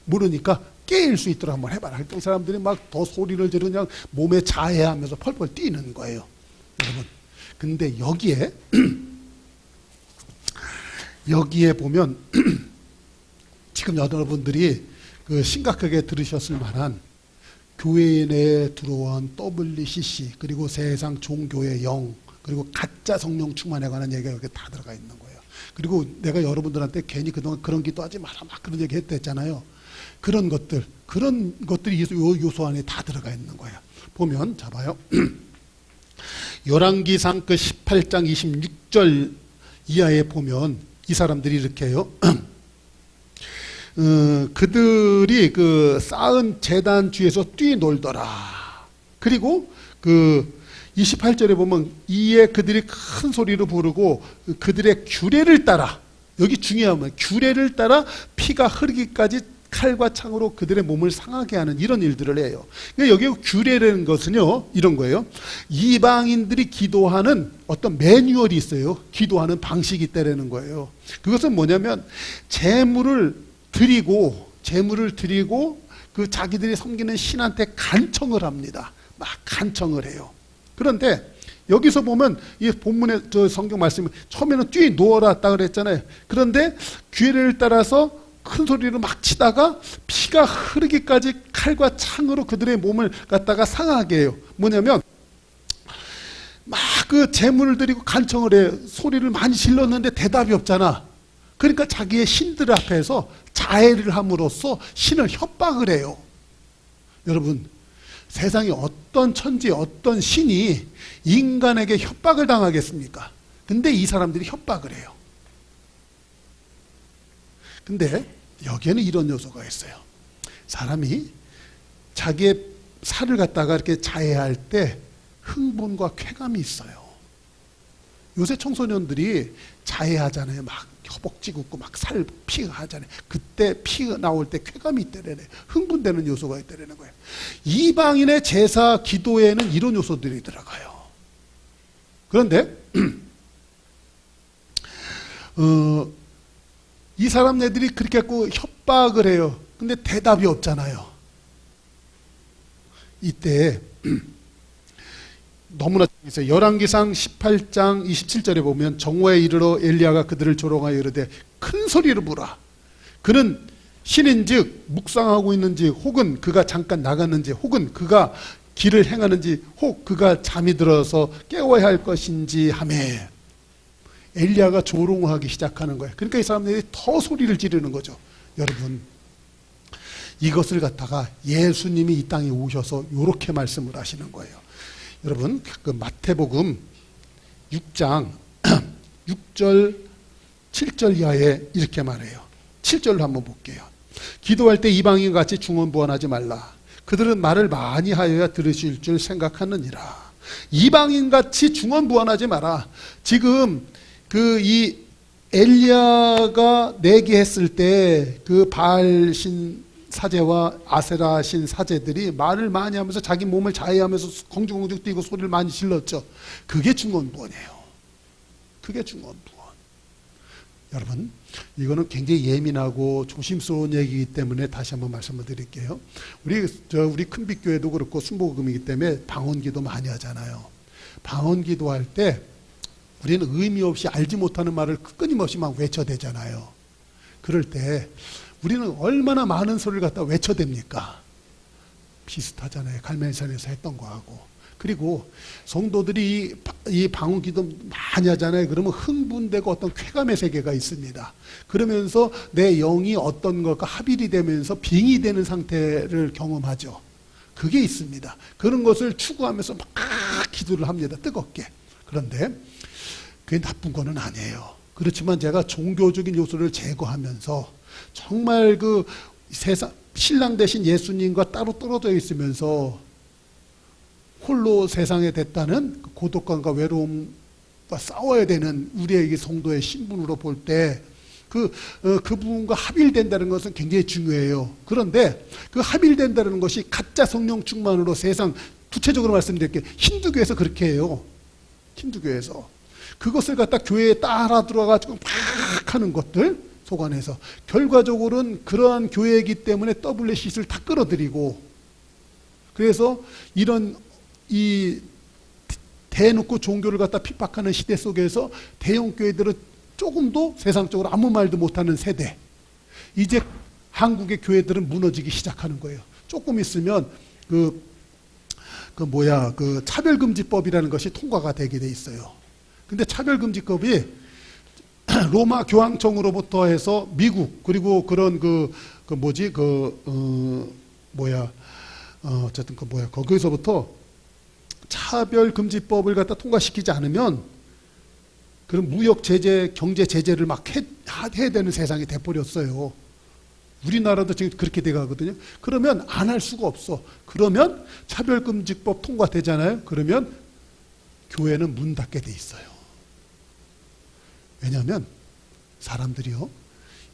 모르니까 깨일 수 있도록 한번 해봐라. 이 사람들이 막 더 소리를 지르고 그냥 몸에 자해하면서 펄펄 뛰는 거예요. 여러분. 근데 여기에 보면 지금 여러분들이 심각하게 들으셨을 만한 교회 내에 들어온 WCC 그리고 세상 종교의 영 그리고 가짜 성령 충만에 관한 얘기가 여기 다 들어가 있는 거예요. 그리고 내가 여러분들한테 괜히 그동안 그런 기도하지 마라 막 그런 얘기 했댔잖아요. 그런 것들이 이 요소 안에 다 들어가 있는 거예요. 보면 잡아요. 열왕기상 18장 26절 이하에 보면 이 사람들이 이렇게 해요. 그들이 쌓은 제단 주에서 뛰놀더라. 그리고 28절에 보면 이에 그들이 큰 소리로 부르고 그들의 규례를 따라, 여기 중요한 건 규례를 따라 피가 흐르기까지 칼과 창으로 그들의 몸을 상하게 하는 이런 일들을 해요. 그러니까 여기 규례라는 것은요 이런 거예요. 이방인들이 기도하는 어떤 매뉴얼이 있어요. 기도하는 방식이 있다라는 거예요. 그것은 뭐냐면 재물을 드리고 자기들이 섬기는 신한테 간청을 합니다. 막 간청을 해요. 그런데 여기서 보면 이 본문의 성경 말씀이 처음에는 뛰노어라 그랬잖아요. 그런데 규례를 따라서 큰 소리로 막 치다가 피가 흐르기까지 칼과 창으로 그들의 몸을 갖다가 상하게 해요. 뭐냐면 막 재물을 드리고 간청을 해요. 소리를 많이 질렀는데 대답이 없잖아. 그러니까 자기의 신들 앞에서 자해를 함으로써 신을 협박을 해요. 여러분, 세상에 어떤 천지, 어떤 신이 인간에게 협박을 당하겠습니까? 근데 이 사람들이 협박을 해요. 근데 여기에는 이런 요소가 있어요. 사람이 자기의 살을 갖다가 이렇게 자해할 때 흥분과 쾌감이 있어요. 요새 청소년들이 자해하잖아요. 막 허벅지 굽고 막 살 피가 하잖아요. 그때 피가 나올 때 쾌감이 있다래. 흥분되는 요소가 있다라는 거예요. 이방인의 제사 기도에는 이런 요소들이 들어가요. 그런데 이 사람네들이 그렇게 갖고 협박을 해요. 근데 대답이 없잖아요. 이때 너무나 있어요. 열왕기상 18장 27절에 보면 정오에 이르러 엘리야가 그들을 조롱하여 이르되 큰 소리로 부라. 그는 신인즉 묵상하고 있는지 혹은 그가 잠깐 나갔는지 혹은 그가 길을 행하는지 혹 그가 잠이 들어서 깨워야 할 것인지 하매 엘리야가 조롱하기 시작하는 거예요. 그러니까 이 사람들이 더 소리를 지르는 거죠. 여러분, 이것을 갖다가 예수님이 이 땅에 오셔서 이렇게 말씀을 하시는 거예요. 여러분, 마태복음 6장 6절 7절 이하에 이렇게 말해요. 7절로 한번 볼게요. 기도할 때 이방인같이 중언부언하지 말라. 그들은 말을 많이 하여야 들으실 줄 생각하느니라. 이방인같이 중언부언하지 마라. 지금 이 엘리야가 내기했을 때 그 바알신 사제와 아세라신 사제들이 말을 많이 하면서 자기 몸을 자해하면서 공중공중 뛰고 소리를 많이 질렀죠. 그게 중언부언이에요. 그게 중언부언. 여러분, 이거는 굉장히 예민하고 조심스러운 얘기이기 때문에 다시 한번 말씀을 드릴게요. 우리 큰빛교회도 그렇고 순복음이기 때문에 방언기도 많이 하잖아요. 방언기도 할 때 우리는 의미 없이 알지 못하는 말을 끊임없이 막 외쳐대잖아요. 그럴 때 우리는 얼마나 많은 소리를 갖다 외쳐댑니까? 비슷하잖아요. 갈멜산에서 했던 거하고. 그리고 성도들이 이 방언기도 많이 하잖아요. 그러면 흥분되고 어떤 쾌감의 세계가 있습니다. 그러면서 내 영이 어떤 것과 합일이 되면서 빙이 되는 상태를 경험하죠. 그게 있습니다. 그런 것을 추구하면서 막 기도를 합니다. 뜨겁게. 그런데 그게 나쁜 거는 아니에요. 그렇지만 제가 종교적인 요소를 제거하면서 정말 그 세상 신랑 대신 예수님과 따로 떨어져 있으면서 홀로 세상에 됐다는 고독감과 외로움과 싸워야 되는 우리의 성도의 신분으로 볼 때 그 부분과 합일된다는 것은 굉장히 중요해요. 그런데 그 합일된다는 것이 가짜 성령 충만으로 세상 구체적으로 말씀드릴게요. 힌두교에서 그렇게 해요. 힌두교에서 그것을 갖다 교회에 따라 들어가지고 막 하는 것들 속안에서 결과적으로는 그러한 교회이기 때문에 WCC를 다 끌어들이고 그래서 이런 이 대놓고 종교를 갖다 핍박하는 시대 속에서 대형 교회들은 조금도 세상적으로 아무 말도 못하는 세대. 이제 한국의 교회들은 무너지기 시작하는 거예요. 조금 있으면 그 차별금지법이라는 것이 통과가 되게 돼 있어요. 근데 차별금지법이 로마 교황청으로부터 해서 미국 그리고 그런 거기서부터 차별금지법을 갖다 통과시키지 않으면 그런 무역 제재, 경제 제재를 막 해야 되는 세상이 돼버렸어요. 우리나라도 지금 그렇게 돼가거든요. 그러면 안 할 수가 없어. 그러면 차별금지법 통과되잖아요. 그러면 교회는 문 닫게 돼 있어요. 왜냐하면 사람들이요,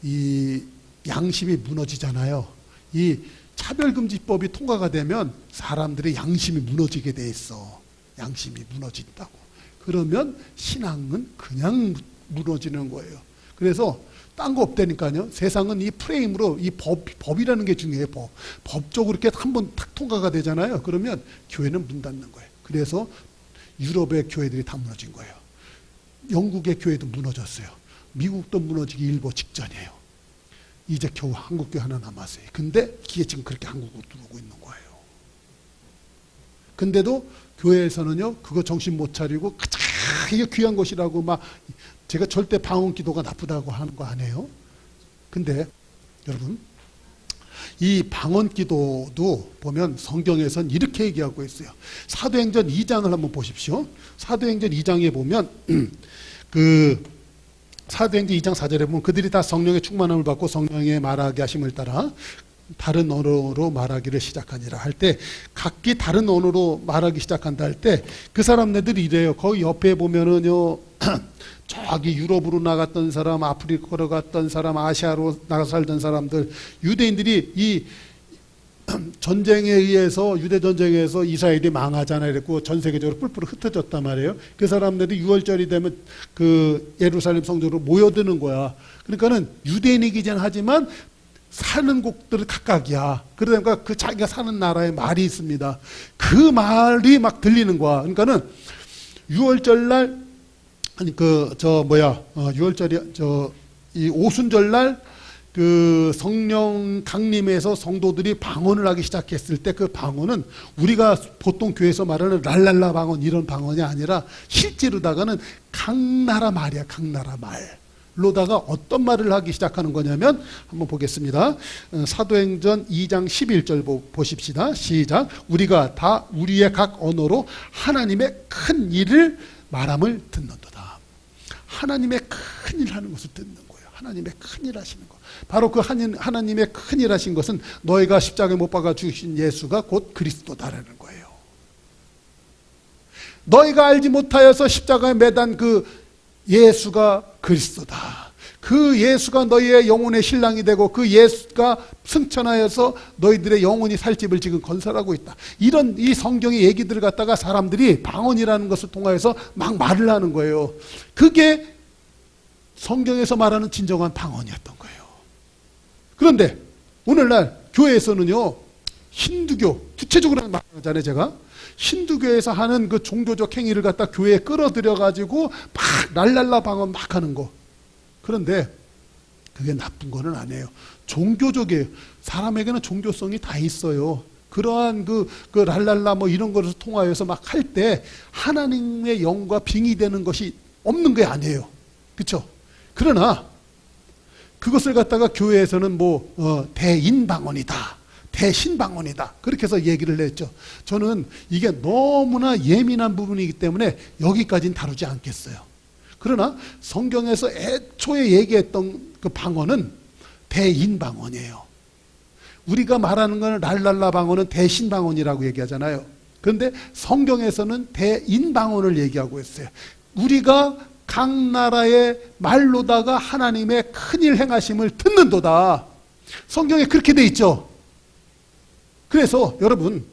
이 양심이 무너지잖아요. 이 차별금지법이 통과가 되면 사람들의 양심이 무너지게 돼 있어. 양심이 무너진다고. 그러면 신앙은 그냥 무너지는 거예요. 그래서 딴 거 없다니까요. 세상은 이 프레임으로 이 법이라는 게 중요해요. 법적으로 이렇게 한번 탁 통과가 되잖아요. 그러면 교회는 문 닫는 거예요. 그래서 유럽의 교회들이 다 무너진 거예요. 영국의 교회도 무너졌어요. 미국도 무너지기 일보 직전이에요. 이제 겨우 한국교회 하나 남았어요. 근데 이게 지금 그렇게 한국으로 들어오고 있는 거예요. 근데도 교회에서는요, 그거 정신 못 차리고 이게 귀한 것이라고 막 제가 절대 방언 기도가 나쁘다고 하는 거 아니에요. 근데 여러분, 이 방언 기도도 보면 성경에선 이렇게 얘기하고 있어요. 사도행전 2장을 한번 보십시오. 사도행전 2장에 보면 사도행전 2장 4절에 보면 그들이 다 성령의 충만함을 받고 성령의 말하게 하심을 따라 다른 언어로 말하기를 시작하니라 할 때, 각기 다른 언어로 말하기 시작한다 할 때 그 사람네들이 이래요. 거기 옆에 보면은요, 저기 유럽으로 나갔던 사람, 아프리카로 갔던 사람, 아시아로 나가서 살던 사람들, 유대인들이 이 전쟁에 의해서, 유대 전쟁에 의해서 이스라엘이 망하잖아요. 그랬고 전 세계적으로 뿔뿔이 흩어졌단 말이에요. 그 사람들이 6월절이 되면 그 예루살렘 성전으로 모여드는 거야. 그러니까는 유대인이긴 하지만 사는 곳들은 각각이야. 그러니까 그 자기가 사는 나라에 말이 있습니다. 그 말이 막 들리는 거야. 그러니까는 6월절 날, 아니 6월절이 이 오순절 날 그 성령 강림에서 성도들이 방언을 하기 시작했을 때 그 방언은 우리가 보통 교회에서 말하는 랄랄라 방언 이런 방언이 아니라 실제로다가는 각 나라 말이야. 각 나라 말. 로다가 어떤 말을 하기 시작하는 거냐면 한번 보겠습니다. 사도행전 2장 11절 보십시다. 시작. 우리가 다 우리의 각 언어로 하나님의 큰 일을 말함을 듣는도다. 하나님의 큰 일 하는 것을 듣는 거예요. 하나님의 큰 일 하시는 거. 바로 그 하나님의 큰 일 하신 것은 너희가 십자가에 못 박아 죽으신 예수가 곧 그리스도다라는 거예요. 너희가 알지 못하여서 십자가에 매단 그 예수가 그리스도다. 그 예수가 너희의 영혼의 신랑이 되고 그 예수가 승천하여서 너희들의 영혼이 살 집을 지금 건설하고 있다. 이런 이 성경의 얘기들을 갖다가 사람들이 방언이라는 것을 통하여서 막 말을 하는 거예요. 그게 성경에서 말하는 진정한 방언이었던 거예요. 그런데 오늘날 교회에서는요, 힌두교, 구체적으로 말하잖아요, 제가. 힌두교에서 하는 그 종교적 행위를 갖다 교회에 끌어들여 가지고 막 랄랄라 방언 막 하는 거. 그런데 그게 나쁜 거는 아니에요. 종교적이에요. 사람에게는 종교성이 다 있어요. 그러한 그 랄랄라 뭐 이런 것을 통하여서 막 할 때 하나님의 영과 빙의되는 것이 없는 게 아니에요. 그렇죠? 그러나 그것을 갖다가 교회에서는 대인방언이다, 대신방언이다, 그렇게 해서 얘기를 했죠. 저는 이게 너무나 예민한 부분이기 때문에 여기까지는 다루지 않겠어요. 그러나 성경에서 애초에 얘기했던 그 방언은 대인방언이에요. 우리가 말하는 건 랄랄라 방언은 대신방언이라고 얘기하잖아요. 그런데 성경에서는 대인방언을 얘기하고 있어요. 우리가 각 나라의 말로다가 하나님의 큰일 행하심을 듣는도다. 성경에 그렇게 돼 있죠. 그래서 여러분,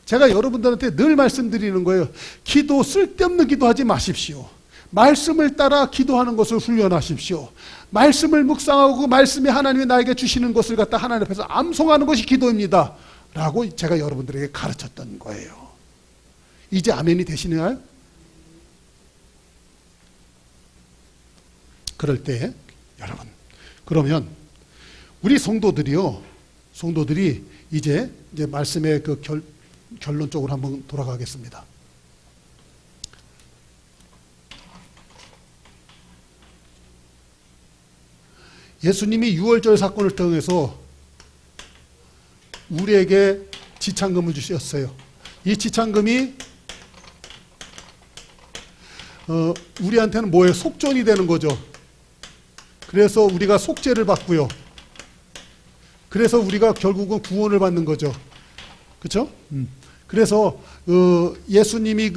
제가 여러분들한테 늘 말씀드리는 거예요. 기도, 쓸데없는 기도하지 마십시오. 말씀을 따라 기도하는 것을 훈련하십시오. 말씀을 묵상하고 그 말씀이 하나님이 나에게 주시는 것을 갖다 하나님 앞에서 암송하는 것이 기도입니다 라고 제가 여러분들에게 가르쳤던 거예요. 이제 아멘이 되시나요? 그럴 때 여러분, 그러면 우리 성도들이 이제 말씀의 그 결론 쪽으로 한번 돌아가겠습니다. 예수님이 유월절 사건을 통해서 우리에게 지창금을 주셨어요. 이 지창금이 우리한테는 뭐예요? 속전이 되는 거죠. 그래서 우리가 속죄를 받고요. 그래서 우리가 결국은 구원을 받는 거죠. 그렇죠? 그래서 예수님이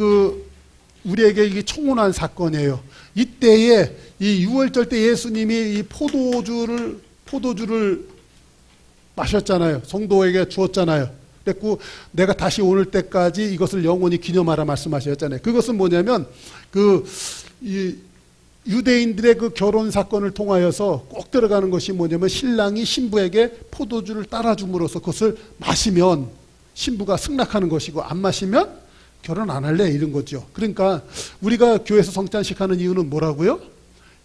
우리에게 이게 청혼한 사건이에요. 이때에 이 유월절 때 예수님이 이 포도주를 마셨잖아요. 성도에게 주었잖아요. 그랬고 내가 다시 오는 때까지 이것을 영원히 기념하라 말씀하셨잖아요. 그것은 뭐냐면 이 유대인들의 그 결혼 사건을 통하여서 꼭 들어가는 것이 뭐냐면 신랑이 신부에게 포도주를 따라줌으로써 그것을 마시면 신부가 승낙하는 것이고 안 마시면 결혼 안 할래 이런 거죠. 그러니까 우리가 교회에서 성찬식 하는 이유는 뭐라고요?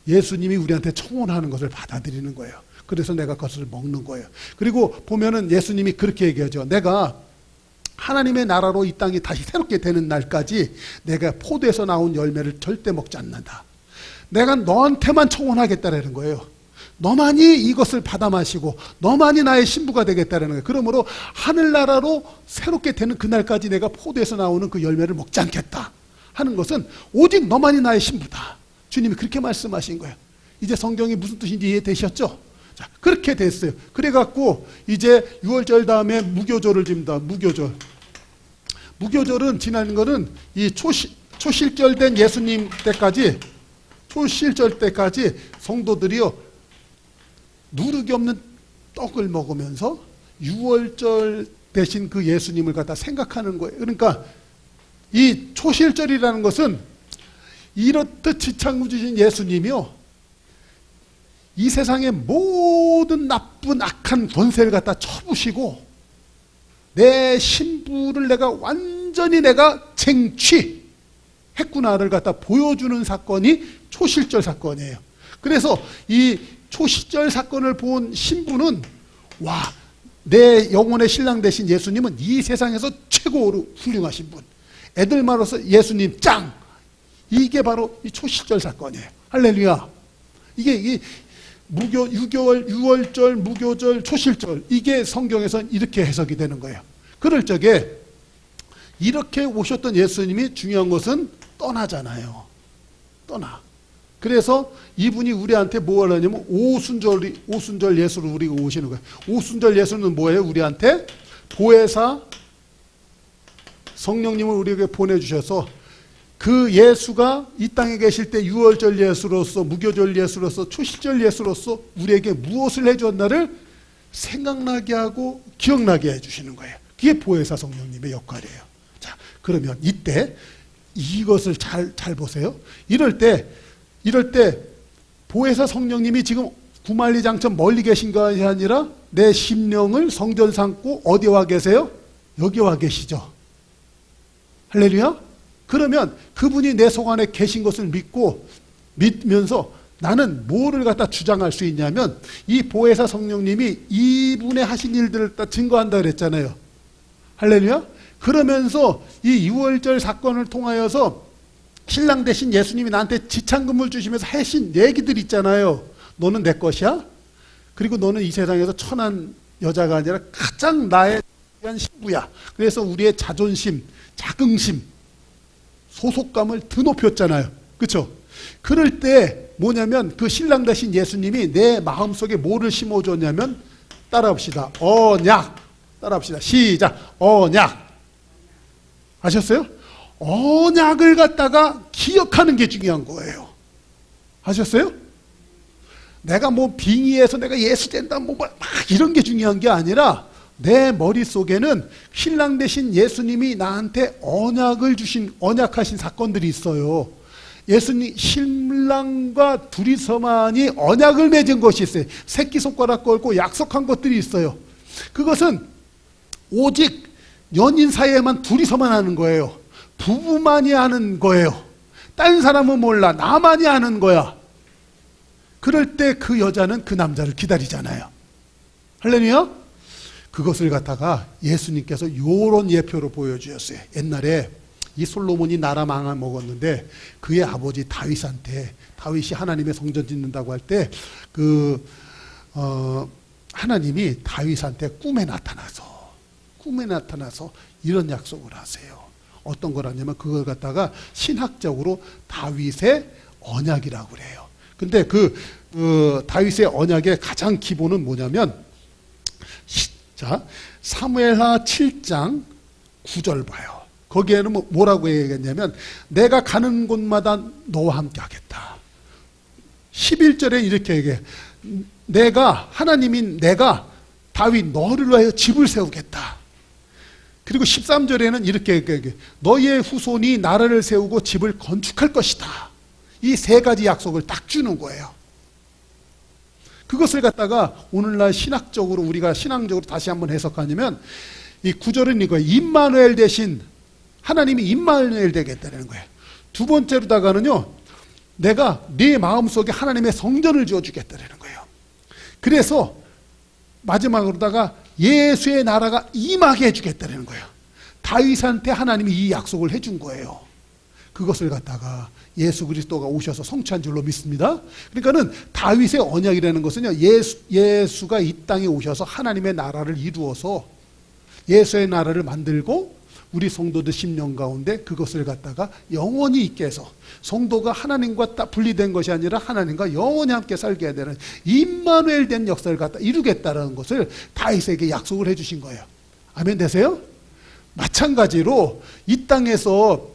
예수님이 우리한테 청혼하는 것을 받아들이는 거예요. 그래서 내가 그것을 먹는 거예요. 그리고 보면은 예수님이 그렇게 얘기하죠. 내가 하나님의 나라로 이 땅이 다시 새롭게 되는 날까지 내가 포도에서 나온 열매를 절대 먹지 않는다. 내가 너한테만 청혼하겠다라는 거예요. 너만이 이것을 받아 마시고 너만이 나의 신부가 되겠다라는 거예요. 그러므로 하늘나라로 새롭게 되는 그날까지 내가 포도에서 나오는 그 열매를 먹지 않겠다 하는 것은 오직 너만이 나의 신부다. 주님이 그렇게 말씀하신 거예요. 이제 성경이 무슨 뜻인지 이해되셨죠? 자, 그렇게 됐어요. 그래갖고 이제 유월절 다음에 무교절을 집니다. 무교절은 지나는 거는 이 초실절된 예수님 때까지, 초실절 때까지 성도들이요 누룩이 없는 떡을 먹으면서 유월절 대신 그 예수님을 갖다 생각하는 거예요. 그러니까 이 초실절이라는 것은 이렇듯 지창금 주신 예수님이요 이 세상의 모든 나쁜 악한 권세를 갖다 쳐부시고 내 신부를 내가 완전히 쟁취했구나를 갖다 보여주는 사건이 초실절 사건이에요. 그래서 이 초실절 사건을 본 신부는 와, 내 영혼의 신랑 되신 예수님은 이 세상에서 최고로 훌륭하신 분. 애들 말로서 예수님 짱! 이게 바로 이 초실절 사건이에요. 할렐루야. 이게 유월절, 무교절, 초실절, 이게 성경에서는 이렇게 해석이 되는 거예요. 그럴 적에 이렇게 오셨던 예수님이 중요한 것은 떠나잖아요. 떠나. 그래서 이분이 우리한테 뭘 하냐면 오순절 예수로 우리가 오시는 거예요. 오순절 예수는 뭐예요? 우리한테 보혜사 성령님을 우리에게 보내주셔서 그 예수가 이 땅에 계실 때 유월절 예수로서, 무교절 예수로서, 초실절 예수로서 우리에게 무엇을 해주었나를 생각나게 하고 기억나게 해주시는 거예요. 그게 보혜사 성령님의 역할이에요. 자, 그러면 이때 이것을 잘 보세요. 이럴 때 보혜사 성령님이 지금 구만리장천 멀리 계신 것이 아니라 내 심령을 성전 삼고 어디 와 계세요? 여기 와 계시죠. 할렐루야. 그러면 그분이 내 속 안에 계신 것을 믿으면서 나는 뭐를 갖다 주장할 수 있냐면 이 보혜사 성령님이 이분의 하신 일들을 다 증거한다 그랬잖아요. 할렐루야. 그러면서 이 유월절 사건을 통하여서 신랑 대신 예수님이 나한테 지창금을 주시면서 하신 얘기들 있잖아요. 너는 내 것이야. 그리고 너는 이 세상에서 천한 여자가 아니라 가장 나의 귀한 신부야. 그래서 우리의 자존심, 자긍심, 소속감을 드높였잖아요. 그렇죠? 그럴 때 뭐냐면 그 신랑 대신 예수님이 내 마음속에 뭐를 심어줬냐면, 따라합시다. 언약. 따라합시다. 시작. 언약. 아셨어요? 언약을 갖다가 기억하는 게 중요한 거예요. 아셨어요? 내가 뭐 빙의해서 내가 예수 된다 뭐 막 이런 게 중요한 게 아니라 내 머릿속에는 신랑 대신 예수님이 나한테 언약을 주신, 언약하신 사건들이 있어요. 예수님, 신랑과 둘이서만이 언약을 맺은 것이 있어요. 새끼손가락 걸고 약속한 것들이 있어요. 그것은 오직 연인 사이에만 둘이서만 하는 거예요. 부부만이 하는 거예요. 다른 사람은 몰라. 나만이 하는 거야. 그럴 때 그 여자는 그 남자를 기다리잖아요. 할렐루야? 그것을 갖다가 예수님께서 요런 예표로 보여주셨어요. 옛날에 이 솔로몬이 나라 망아먹었는데 그의 아버지 다윗한테, 다윗이 하나님의 성전 짓는다고 할 때 하나님이 다윗한테 꿈에 나타나서 이런 약속을 하세요. 어떤 거라냐면 그걸 갖다가 신학적으로 다윗의 언약이라고 그래요. 근데 그 다윗의 언약의 가장 기본은 뭐냐면, 자, 사무엘하 7장 9절 봐요. 거기에는 뭐라고 얘기했냐면, 내가 가는 곳마다 너와 함께 하겠다. 11절에 이렇게 얘기해. 하나님인 내가 다윗 너를 위하여 집을 세우겠다. 그리고 13절에는 이렇게 얘기해. 너희의 후손이 나라를 세우고 집을 건축할 것이다. 이 세 가지 약속을 딱 주는 거예요. 그것을 갖다가 오늘날 신학적으로, 우리가 신앙적으로 다시 한번 해석하냐면, 이 구절은 이거예요. 임마누엘 대신 하나님이 임마누엘 되겠다는 거예요. 두 번째로다가는요, 내가 네 마음속에 하나님의 성전을 지어주겠다는 거예요. 그래서 마지막으로다가 예수의 나라가 임하게 해주겠다는 거예요. 다윗한테 하나님이 이 약속을 해준 거예요. 그것을 갖다가 예수 그리스도가 오셔서 성취한 줄로 믿습니다. 그러니까는 다윗의 언약이라는 것은요, 예수가 이 땅에 오셔서 하나님의 나라를 이루어서 예수의 나라를 만들고 우리 성도들 심령 가운데 그것을 갖다가 영원히 있게 해서 성도가 하나님과 분리된 것이 아니라 하나님과 영원히 함께 살게 되는 임마누엘 된 역사를 갖다 이루겠다는 것을 다윗에게 약속을 해주신 거예요. 아멘 되세요? 마찬가지로 이 땅에서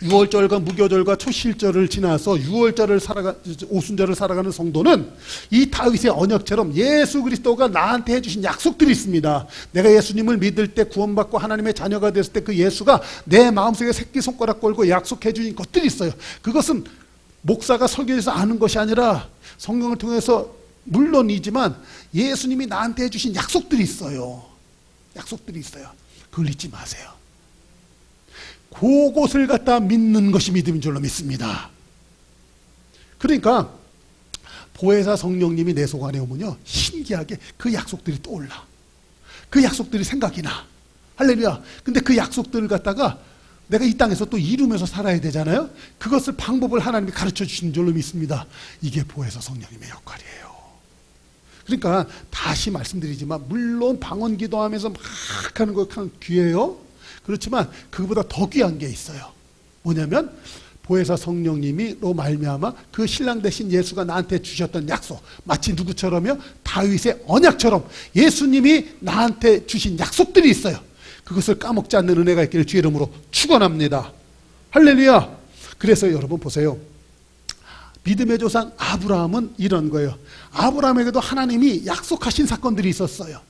유월절과 무교절과 초실절을 지나서 유월절을 오순절을 살아가는 성도는 이 다윗의 언약처럼 예수 그리스도가 나한테 해주신 약속들이 있습니다. 내가 예수님을 믿을 때 구원받고 하나님의 자녀가 됐을 때 그 예수가 내 마음속에 새끼손가락 걸고 약속해 주신 것들이 있어요. 그것은 목사가 설교해서 아는 것이 아니라 성경을 통해서 물론이지만 예수님이 나한테 해주신 약속들이 있어요. 약속들이 있어요. 그걸 잊지 마세요. 그것을 갖다 믿는 것이 믿음인 줄로 믿습니다. 그러니까 보혜사 성령님이 내 속 안에 오면요, 신기하게 그 약속들이 떠올라. 그 약속들이 생각이 나. 할렐루야. 근데 그 약속들을 갖다가 내가 이 땅에서 또 이루면서 살아야 되잖아요. 그것을 방법을 하나님이 가르쳐 주신 줄로 믿습니다. 이게 보혜사 성령님의 역할이에요. 그러니까 다시 말씀드리지만, 물론 방언 기도하면서 막 하는 거 귀해요. 그렇지만 그거보다 더 귀한 게 있어요. 뭐냐면 보혜사 성령님이로 말미암아 그 신랑 대신 예수가 나한테 주셨던 약속, 마치 누구처럼요? 다윗의 언약처럼 예수님이 나한테 주신 약속들이 있어요. 그것을 까먹지 않는 은혜가 있기를 주의 이름으로 축원합니다. 할렐루야. 그래서 여러분 보세요. 믿음의 조상 아브라함은 이런 거예요. 아브라함에게도 하나님이 약속하신 사건들이 있었어요.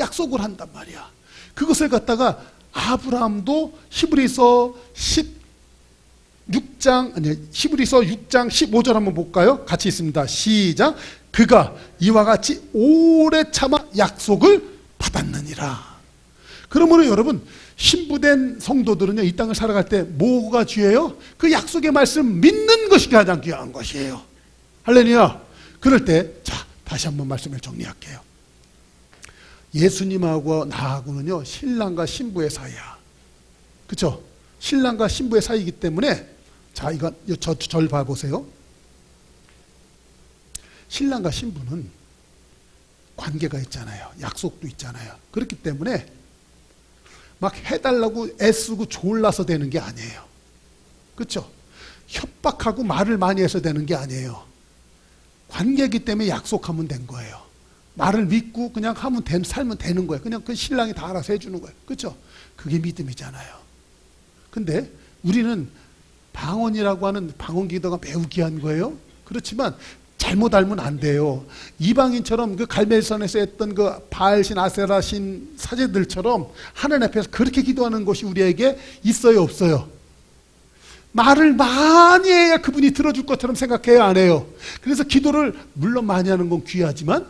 약속을 한단 말이야. 그것을 갖다가 아브라함도 히브리서 6장 15절 한번 볼까요? 같이 있습니다. 시작. 그가 이와 같이 오래 참아 약속을 받았느니라. 그러므로 여러분, 신부된 성도들은요, 이 땅을 살아갈 때 뭐가 귀해요? 그 약속의 말씀 믿는 것이 가장 귀한 것이에요. 할렐루야. 그럴 때, 자, 다시 한번 말씀을 정리할게요. 예수님하고 나하고는요, 신랑과 신부의 사이야. 그쵸? 신랑과 신부의 사이이기 때문에, 자, 이거, 절 봐보세요. 신랑과 신부는 관계가 있잖아요. 약속도 있잖아요. 그렇기 때문에, 막 해달라고 애쓰고 졸라서 되는 게 아니에요. 그쵸? 협박하고 말을 많이 해서 되는 게 아니에요. 관계이기 때문에 약속하면 된 거예요. 말을 믿고 그냥 살면 되는 거예요. 그냥 그 신랑이 다 알아서 해주는 거예요. 그렇죠? 그게 믿음이잖아요. 근데 우리는 방언이라고 하는 방언 기도가 매우 귀한 거예요. 그렇지만 잘못 알면 안 돼요. 이방인처럼 그 갈멜산에서 했던 그 바알신 아세라신 사제들처럼 하나님 앞에서 그렇게 기도하는 것이 우리에게 있어요, 없어요? 말을 많이 해야 그분이 들어줄 것처럼 생각해요, 안 해요? 그래서 기도를 물론 많이 하는 건 귀하지만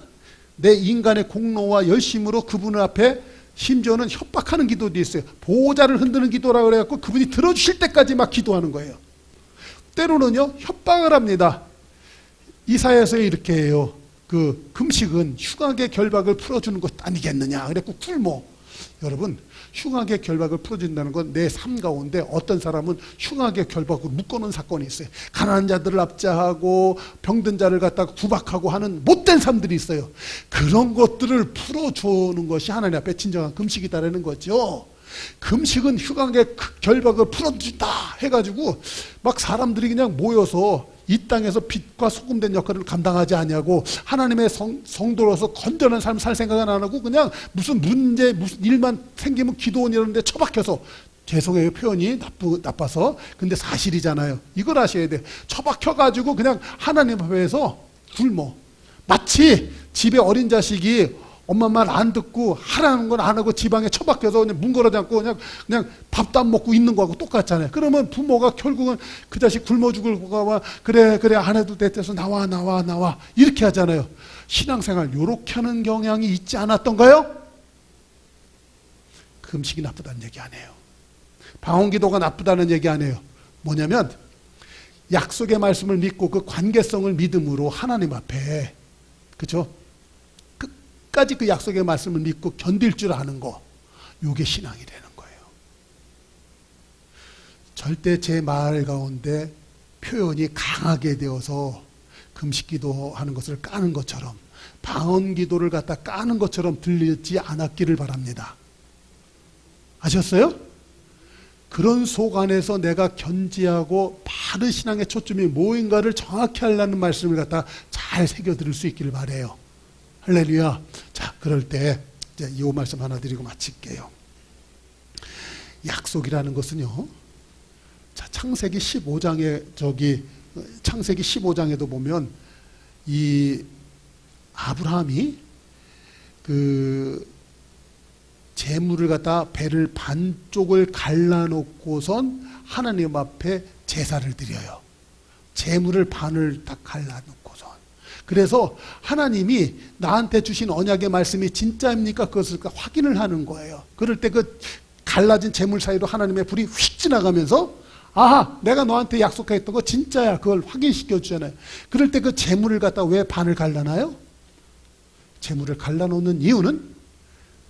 내 인간의 공로와 열심으로 그분 앞에 심지어는 협박하는 기도도 있어요. 보호자를 흔드는 기도라고 그래갖고 그분이 들어주실 때까지 막 기도하는 거예요. 때로는요, 협박을 합니다. 이사야서 이렇게 해요. 그 금식은 흉악의 결박을 풀어주는 것 아니겠느냐. 그래갖고 굶어. 여러분, 흉악의 결박을 풀어준다는 건 내 삶 가운데 어떤 사람은 흉악의 결박으로 묶어놓은 사건이 있어요. 가난한 자들을 압제하고 병든 자를 갖다가 구박하고 하는 못된 사람들이 있어요. 그런 것들을 풀어주는 것이 하나님 앞에 진정한 금식이다라는 거죠. 금식은 흉악의 결박을 풀어준다 해가지고 막 사람들이 그냥 모여서 이 땅에서 빛과 소금 된 역할을 감당하지 아니하고 하나님의 성도로서 건전한 삶을 살 생각은 안 하고 그냥 무슨 문제 무슨 일만 생기면 기도원 이런 데 처박혀서, 죄송해요 표현이 나빠서, 근데 사실이잖아요. 이걸 아셔야 돼요. 처박혀가지고 그냥 하나님 앞에서 굶어. 마치 집에 어린 자식이 엄마 말 안 듣고 하라는 건 안 하고 지방에 처박혀서 그냥 문 걸어 잠고 그냥 밥도 안 먹고 있는 거하고 똑같잖아요. 그러면 부모가 결국은 그 자식 굶어 죽을 거가 그래 안 해도 됐대서 나와 이렇게 하잖아요. 신앙생활 요렇게 하는 경향이 있지 않았던가요? 금식이 나쁘다는 얘기 아니에요. 방언기도가 나쁘다는 얘기 아니에요. 뭐냐면 약속의 말씀을 믿고 그 관계성을 믿음으로 하나님 앞에, 그렇죠? 끝까지 그 약속의 말씀을 믿고 견딜 줄 아는 거, 이게 신앙이 되는 거예요. 절대 제 말 가운데 표현이 강하게 되어서 금식기도 하는 것을 까는 것처럼, 방언기도를 갖다 까는 것처럼 들리지 않았기를 바랍니다. 아셨어요? 그런 속 안에서 내가 견지하고 바른 신앙의 초점이 뭐인가를 정확히 하려는 말씀을 갖다 잘 새겨들을 수 있기를 바라요. 할렐루야. 자, 그럴 때 이제 이 말씀 하나 드리고 마칠게요. 약속이라는 것은요, 자, 창세기 15장에도 보면 이 아브라함이 그 재물을 갖다 배를 반쪽을 갈라놓고선 하나님 앞에 제사를 드려요. 재물을 반을 딱 갈라놓고선. 그래서 하나님이 나한테 주신 언약의 말씀이 진짜입니까? 그것을 확인을 하는 거예요. 그럴 때 그 갈라진 재물 사이로 하나님의 불이 휙 지나가면서, 아하, 내가 너한테 약속했던 거 진짜야. 그걸 확인시켜 주잖아요. 그럴 때 그 재물을 갖다 왜 반을 갈라놔요? 재물을 갈라놓는 이유는,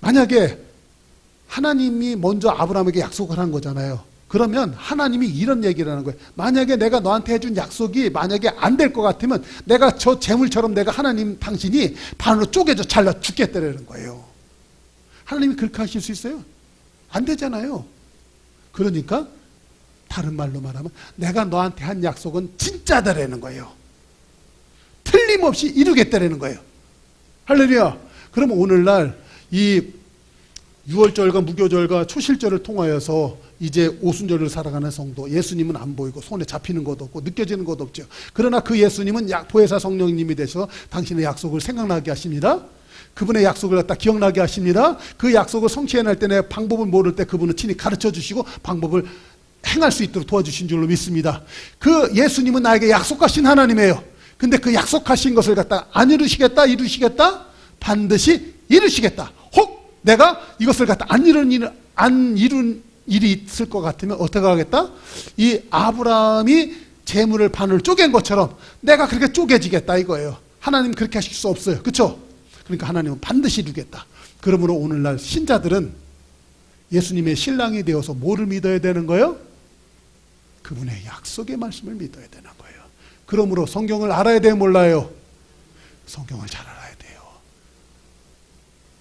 만약에 하나님이 먼저 아브라함에게 약속을 한 거잖아요. 그러면 하나님이 이런 얘기를 하는 거예요. 만약에 내가 너한테 해준 약속이 만약에 안 될 것 같으면 내가 저 재물처럼 내가 당신이 반으로 쪼개져 잘라 죽겠다라는 거예요. 하나님이 그렇게 하실 수 있어요? 안 되잖아요. 그러니까 다른 말로 말하면 내가 너한테 한 약속은 진짜다라는 거예요. 틀림없이 이루겠다라는 거예요. 할렐루야. 그러면 오늘날 이 유월절과 무교절과 초실절을 통하여서 이제 오순절을 살아가는 성도, 예수님은 안 보이고 손에 잡히는 것도 없고 느껴지는 것도 없죠. 그러나 그 예수님은 보혜사 성령님이 되셔서 당신의 약속을 생각나게 하십니다. 그분의 약속을 갖다 기억나게 하십니다. 그 약속을 성취해낼 때 내 방법을 모를 때 그분은 친히 가르쳐 주시고 방법을 행할 수 있도록 도와주신 줄로 믿습니다. 그 예수님은 나에게 약속하신 하나님이에요. 근데 그 약속하신 것을 갖다 안 이루시겠다? 반드시 이루시겠다. 혹 내가 이것을 갖다 안 이룬 일이 있을 것 같으면 어떻게 하겠다? 이 아브라함이 재물을 반을 쪼갠 것처럼 내가 그렇게 쪼개지겠다 이거예요. 하나님 그렇게 하실 수 없어요. 그렇죠? 그러니까 하나님은 반드시 이루겠다. 그러므로 오늘날 신자들은 예수님의 신랑이 되어서 뭐를 믿어야 되는 거예요? 그분의 약속의 말씀을 믿어야 되는 거예요. 그러므로 성경을 알아야 돼요, 몰라요? 성경을 잘 알아야 돼요.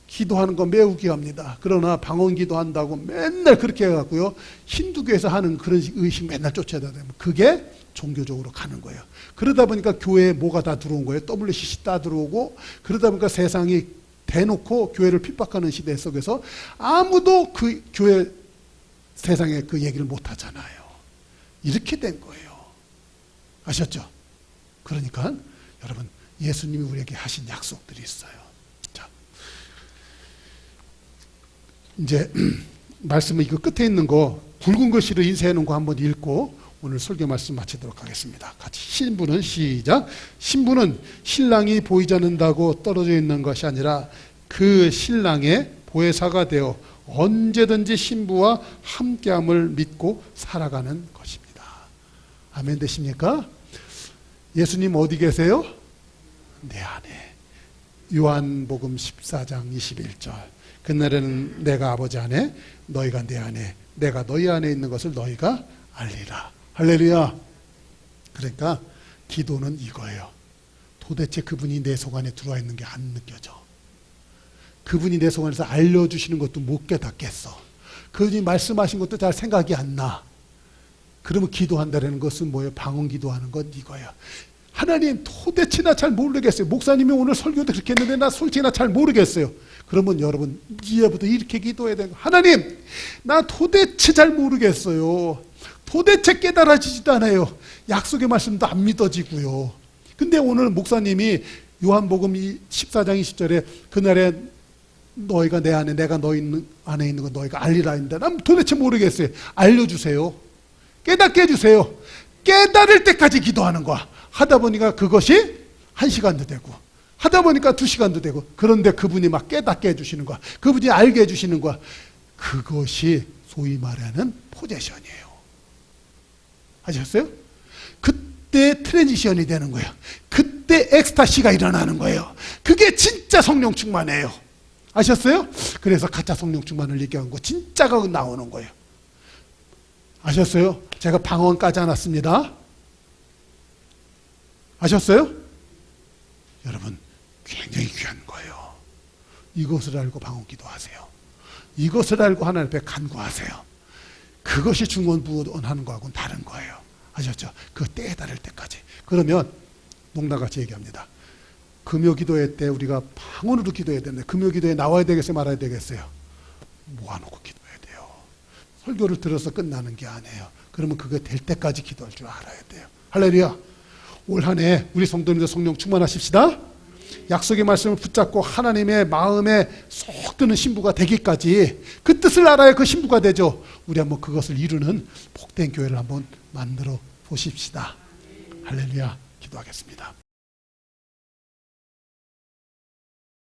기도하는 거 매우 귀합니다. 그러나 방언 기도한다고 맨날 그렇게 해갖고요, 힌두교에서 하는 그런 의식 맨날 쫓아야 되면 그게 종교적으로 가는 거예요. 그러다 보니까 교회에 뭐가 다 들어온 거예요. WCC 다 들어오고, 그러다 보니까 세상이 대놓고 교회를 핍박하는 시대 속에서 아무도 그 교회 세상에 그 얘기를 못 하잖아요. 이렇게 된 거예요. 아셨죠? 그러니까 여러분, 예수님이 우리에게 하신 약속들이 있어요. 자, 이제 말씀은 이거 끝에 있는 거 굵은 글씨로 인쇄해 놓은 거 한번 읽고 오늘 설교 말씀 마치도록 하겠습니다. 같이 신부는 시작. 신부는 신랑이 보이지 않는다고 떨어져 있는 것이 아니라 그 신랑의 보혜사가 되어 언제든지 신부와 함께함을 믿고 살아가는 것입니다. 아멘 되십니까? 예수님 어디 계세요? 내 안에. 요한복음 14장 21절. 그날에는 내가 아버지 안에, 너희가 내 안에, 내가 너희 안에 있는 것을 너희가 알리라. 할렐루야. 그러니까 기도는 이거예요. 도대체 그분이 내 속 안에 들어와 있는 게 안 느껴져. 그분이 내 속 안에서 알려주시는 것도 못 깨닫겠어. 그분이 말씀하신 것도 잘 생각이 안 나. 그러면 기도한다는 것은 뭐예요? 방언 기도하는 건 이거예요. 하나님 도대체 나 잘 모르겠어요. 목사님이 오늘 설교도 그렇게 했는데 나 솔직히 나 잘 모르겠어요. 그러면 여러분 이제부터 이렇게 기도해야 되는 거예요. 하나님 나 도대체 잘 모르겠어요. 도대체 깨달아지지도 않아요. 약속의 말씀도 안 믿어지고요. 근데 오늘 목사님이 요한복음 14장 20절에 그날에 너희가 내 안에 내가 너희 안에 있는 거 너희가 알리라 했는데 난 도대체 모르겠어요. 알려주세요. 깨닫게 해주세요. 깨달을 때까지 기도하는 거야. 하다 보니까 그것이 1시간도 되고 하다 보니까 2시간도 되고 그런데 그분이 막 깨닫게 해주시는 거야. 그분이 알게 해주시는 거야. 그것이 소위 말하는 포제션이에요. 아셨어요? 그때 트랜지션이 되는 거예요. 그때 엑스타시가 일어나는 거예요. 그게 진짜 성령 충만이에요. 아셨어요? 그래서 가짜 성령 충만을 얘기한 거 진짜가 나오는 거예요. 아셨어요? 제가 방언 까지 않았습니다. 아셨어요? 여러분 굉장히 귀한 거예요. 이것을 알고 방언 기도하세요. 이것을 알고 하나님 앞에 간구하세요. 그것이 중언부언하는 거하고는 다른 거예요. 아셨죠? 그 때에 달할 때까지. 그러면 농담같이 얘기합니다. 금요기도회 때 우리가 방언으로 기도해야 되는데 금요기도에 나와야 되겠어요? 말아야 되겠어요? 모아놓고 기도해야 돼요. 설교를 들어서 끝나는 게 아니에요. 그러면 그게 될 때까지 기도할 줄 알아야 돼요. 할렐루야. 올 한 해 우리 성도님들 성령 충만하십시다. 약속의 말씀을 붙잡고 하나님의 마음에 쏙 드는 신부가 되기까지 그 뜻을 알아야 그 신부가 되죠. 우리 한번 그것을 이루는 복된 교회를 한번 만들어 보십시다. 할렐루야. 기도하겠습니다.